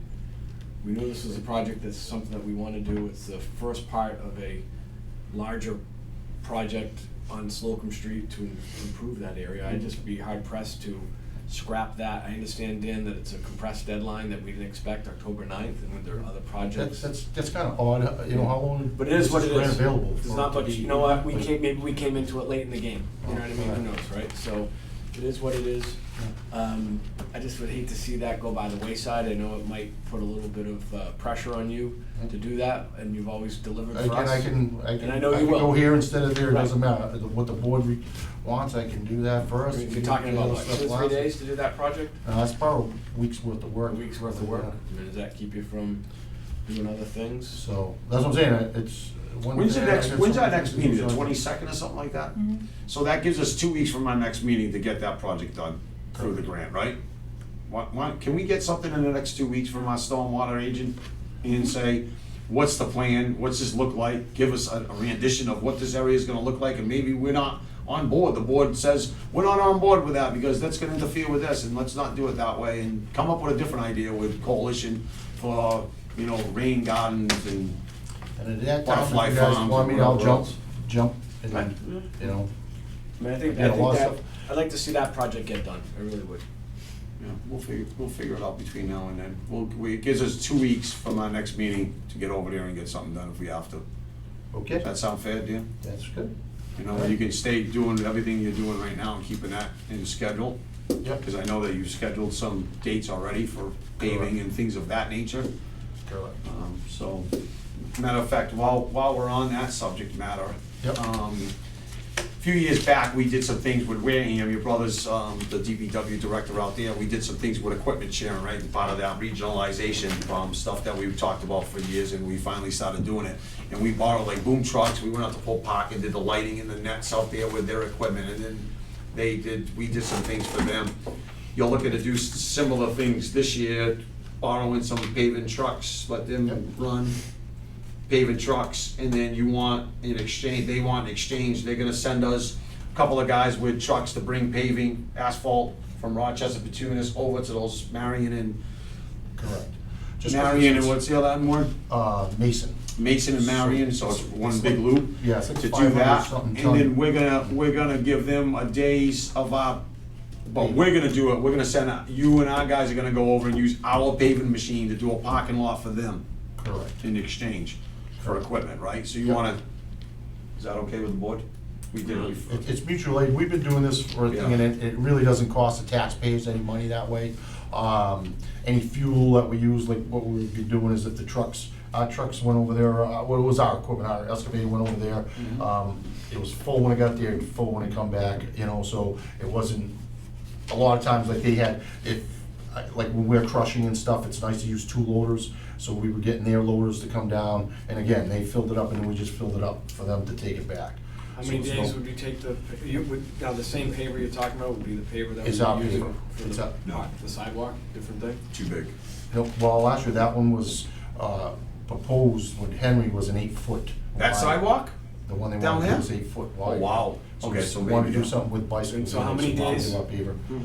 We knew this was a project that's something that we want to do. It's the first part of a larger project on Slocum Street to improve that area. I'd just be hard pressed to scrap that. I understand, Dan, that it's a compressed deadline that we didn't expect, October 9th, and when there are other projects. That's kind of odd, you know, how long? But it is what it grant is. available There's for not it to much, be, you know what, like- maybe we came into it late in the game, you know what I mean, who knows, right? So, it is what it is. I just would hate to see that go by the wayside. I know it might put a little bit of pressure on you to do that, and you've always delivered for us. I can And I know you can will. go here instead of there, it Right. doesn't matter. What the board wants, I can do that first. You're talking about what, 2 or 3 days to do that project? That's probably a week's worth of A work. week's worth of work? Yeah. I mean, does that keep you from doing other things? So, that's what I'm saying, it's. one When's the day I next, get when's our something next to do, meeting, the so- 22nd or something like that? Mhm. So that gives us 2 weeks from our next meeting to get that project done through the grant, right? Can we get something in the next 2 weeks from our stormwater agent and say, what's the plan, what's this look like? Give us a rendition of what this area is gonna look like, and maybe we're not on board, the board says, we're not on board with that because that's gonna interfere with this, and let's not do it that way, and come up with a different idea with coalition for, you know, rain gardens and And at that time, if Butterfly you guys farms want me, and I'll whatever jump, and then, you know. I mean, I think Yeah, a lot of that, stuff. I'd like to see that project get done, I really would. Yeah, we'll figure it out between now and then. It gives us 2 weeks from our next meeting to get over there and get something done if we have to. Okay, Does that sound fair, Dan? that's good. You know, you can stay doing everything you're doing right now and keeping that in the schedule. Yep. Because I know that you've scheduled some dates already for paving and things of that nature. Correct. So, matter of fact, while we're on that subject matter, Yep. a few years back, we did some things with Wareham, your brother's the DPW director out there. We did some things with equipment sharing, right? And part of that regionalization stuff that we've talked about for years, and we finally started doing it. And we borrowed like boom trucks. We went out to Polk Park and did the lighting and the nets out there with their equipment, and then we did some things for them. You're looking to do similar things this year, borrowing some paving trucks, let them Yep. run paving trucks, and then you want in exchange, they want in exchange, they're gonna send us a couple of guys with trucks to bring paving, asphalt from Rochester, Petunas over to those Marion and, Correct. Just 'cause Marion and it's- what's the other one? Mason. Mason and Marion, so it's one big loop. Yeah, it's like To do 500 that, something and then ton. we're gonna give them a days of our, but we're gonna do it, we're gonna send, you and our guys are gonna go over and use our paving machine to do a parking lot for them Correct. in exchange for Correct. equipment, right? So you Yep. wanna, is that okay with the board? We did it before. It's mutual aid, we've been doing this for a thing, and it really doesn't cost the taxpayers any money that way. Any fuel that we use, like what we would be doing is if our trucks went over there, well, it was our equipment, our excavator went over there. It was full when it got there, full when it come back, you know, so it wasn't, a lot of times like they had, like when we're crushing and stuff, it's nice to use 2 loaders, so we were getting their loaders to come down, and again, they filled it up and then we just filled it up for them to take it back. How many So it's days no- would you take now the same paver you're talking about would be the paver that It's we're our using paver. for It's our- the sidewalk, different thing? Too big. No, well, actually, that one was proposed when Henry was an 8-foot. That wide. sidewalk? The one they Down want to do there? is 8 foot Oh, wide. wow. Okay, so we want to maybe. do something with bicycles. So how and many some days? modular paver. Hmm.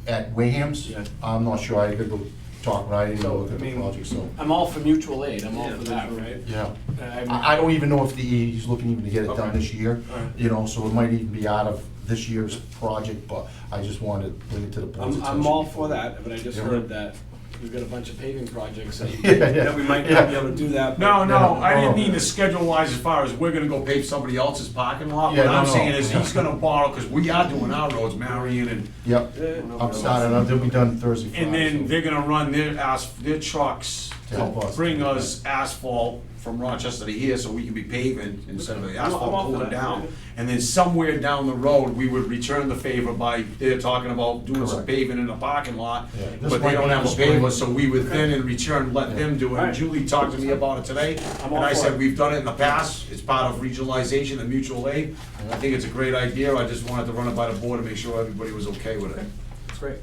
At Waham's, Yeah. I'm not sure, I could go talk, but I didn't So, look I at the mean, project, so. I'm all for mutual aid, I'm all Yeah, for that, right? Yeah, I mean- I don't even know if he's looking even to get it done Okay. this year, Alright. you know, so it might even be out of this year's project, but I just wanted to bring it to the board's attention. I'm all for that, but I just Yeah. heard that we've got a bunch of paving projects that Yeah. that we might not be able to do that. No, but- no, I didn't no. mean the schedule wise as far as we're gonna go pave somebody else's parking lot. Yeah, What I'm no, saying no. is he's gonna borrow, cause we are doing our roads, Marion and, Yep, I'm starting, they'll be done Thursday, Friday. and then so- they're gonna run their trucks To help us. bring us asphalt from Rochester to here so we can be paving instead of the I'm all asphalt for cooling that, down. yeah. And then somewhere down the road, we would return the favor by, they're talking about doing some Correct. paving in the parking lot. Yeah, this But they might don't be have a spring. paver, so we would then in return let them do it. And Alright. Julie talked to me about it today. I'm And all I for said, it. we've done it in the past, it's part of regionalization and mutual aid. I think it's a great idea, I just wanted to run it by the board to make sure everybody was okay with it. It's great,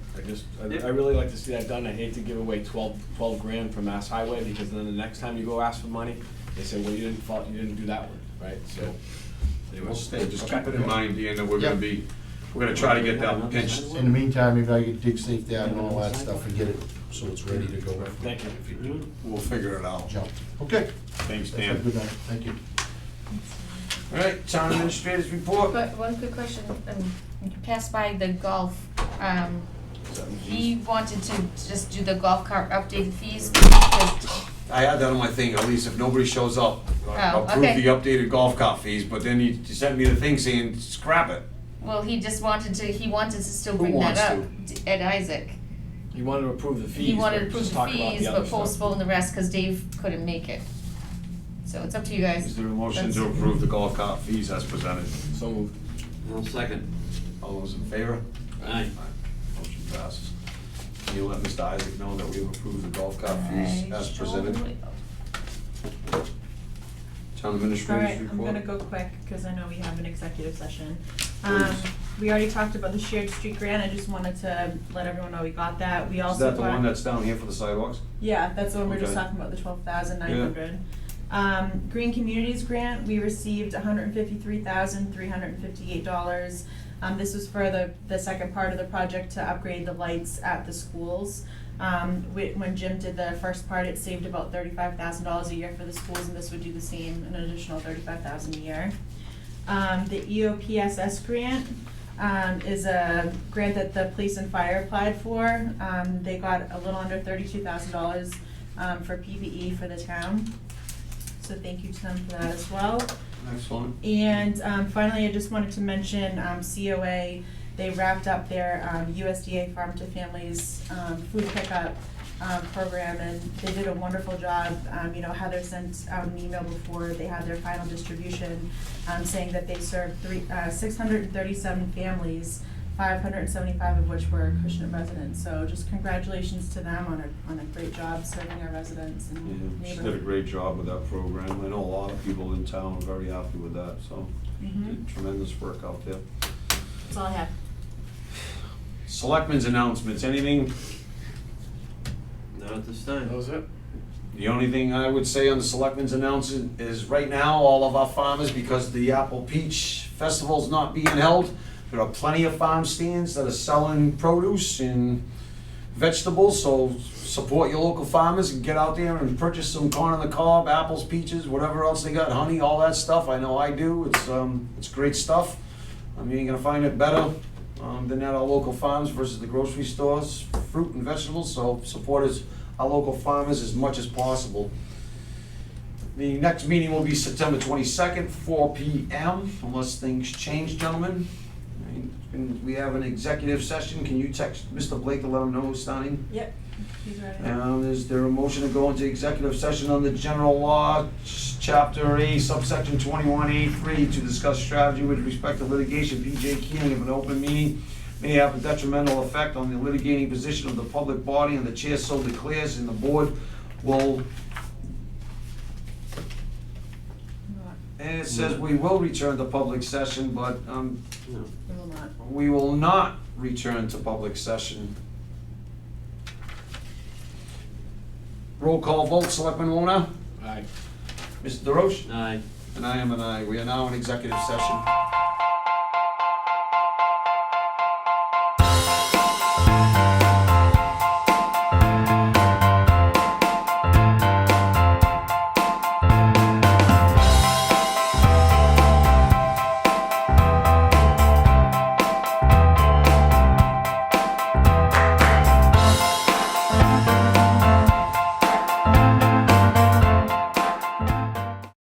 I really like to see that done, I hate to give away 12 grand from Mass Highway, because then the next time you go ask for money, they say, well, you didn't do that one, right, so. anyway. We'll stay, just Okay. keep it in mind, Dean, that we're gonna try to get that pinched. In the meantime, if I could dig safe down and all that stuff and get it so it's ready to go. Thank you. If you do We'll figure it out. jump. Okay. Thanks, Have a Dan. good night, thank you. All right, town administrators report. But one quick question, you passed by the golf, he wanted to just do the golf cart updated fees, because, I had that on my thing, at least if nobody shows up, approve okay. the updated golf cart fees, but then you sent me the thing saying scrap it. well, he wanted to still Who bring that wants up, Ed Isaac. You wanted to approve the fees. He wanted to but approve just the talk about fees, other but stuff. postpone the rest, cause Dave couldn't make it. So it's up to you guys. Is there a motion to That's- approve the golf cart fees as presented? So moved. I'll second. All those in favor? Aye. Motion passes. Can you let Mr. Isaac know that we have approved the golf cart fees as presented? Town All administrators right, I'm report? gonna go quick, cause I know we have an executive session. Please. We already talked about the shared street grant, I just wanted to let everyone know we got that, we Is also that the got. one that's down here for the sidewalks? Yeah, that's the one we were just Okay. talking about, the 12,900. Green Communities Grant, we received $153,358. This was for the second part of the project to upgrade the lights at the schools. When Jim did the first part, it saved about $35,000 a year for the schools, and this would do the same, an additional $35,000 a year. The EOPSS grant is a grant that the police and fire applied for. They got a little under $32,000 for PPE for the town. So thank you to them for that as well. Excellent. And finally, I just wanted to mention COA, they wrapped up their USDA Farm to Families food pickup program, and they did a wonderful job. Heather sent out an email before they had their final distribution, saying that they served 637 families, 575 of which were Acushnet residents. So just congratulations to them on a great job serving our residents and Yeah, she neighborhood. did a great job with that program. I know a lot of people in town are very happy with that, so Mhm. did tremendous work out there. That's all I have. Selectmen's announcements, anything? Not at this time. That was it? The only thing I would say on the Selectmen's announcement is right now, all of our farmers, because the Apple Peach Festival's not being held, there are plenty of farm stands that are selling produce and vegetables, so support your local farmers and get out there and purchase some corn on the cob, apples, peaches, whatever else they got, honey, all that stuff. I know I do. It's great stuff. I mean, you're gonna find it better than at our local farms versus the grocery stores, fruit and vegetables, so support our local farmers as much as possible. The next meeting will be September 22nd, 4 p.m., unless things change, gentlemen. And we have an executive session. Can you text Mr. Blake to let him know who's starting? Yep, he's ready. Is there a motion to go into executive session on the general law, chapter A, subsection 21A3, to discuss strategy with respect to litigation? P.J. Keating, if an open meeting may have a detrimental effect on the litigating position of the public body, and the chair so declares, and the board will, and it says we will return to public session, but No. We will not. we will not return to public session. Roll call vote, Selectman Warner? Aye. Mr. DeRoche? Aye. And I am an aye. We are now in executive session.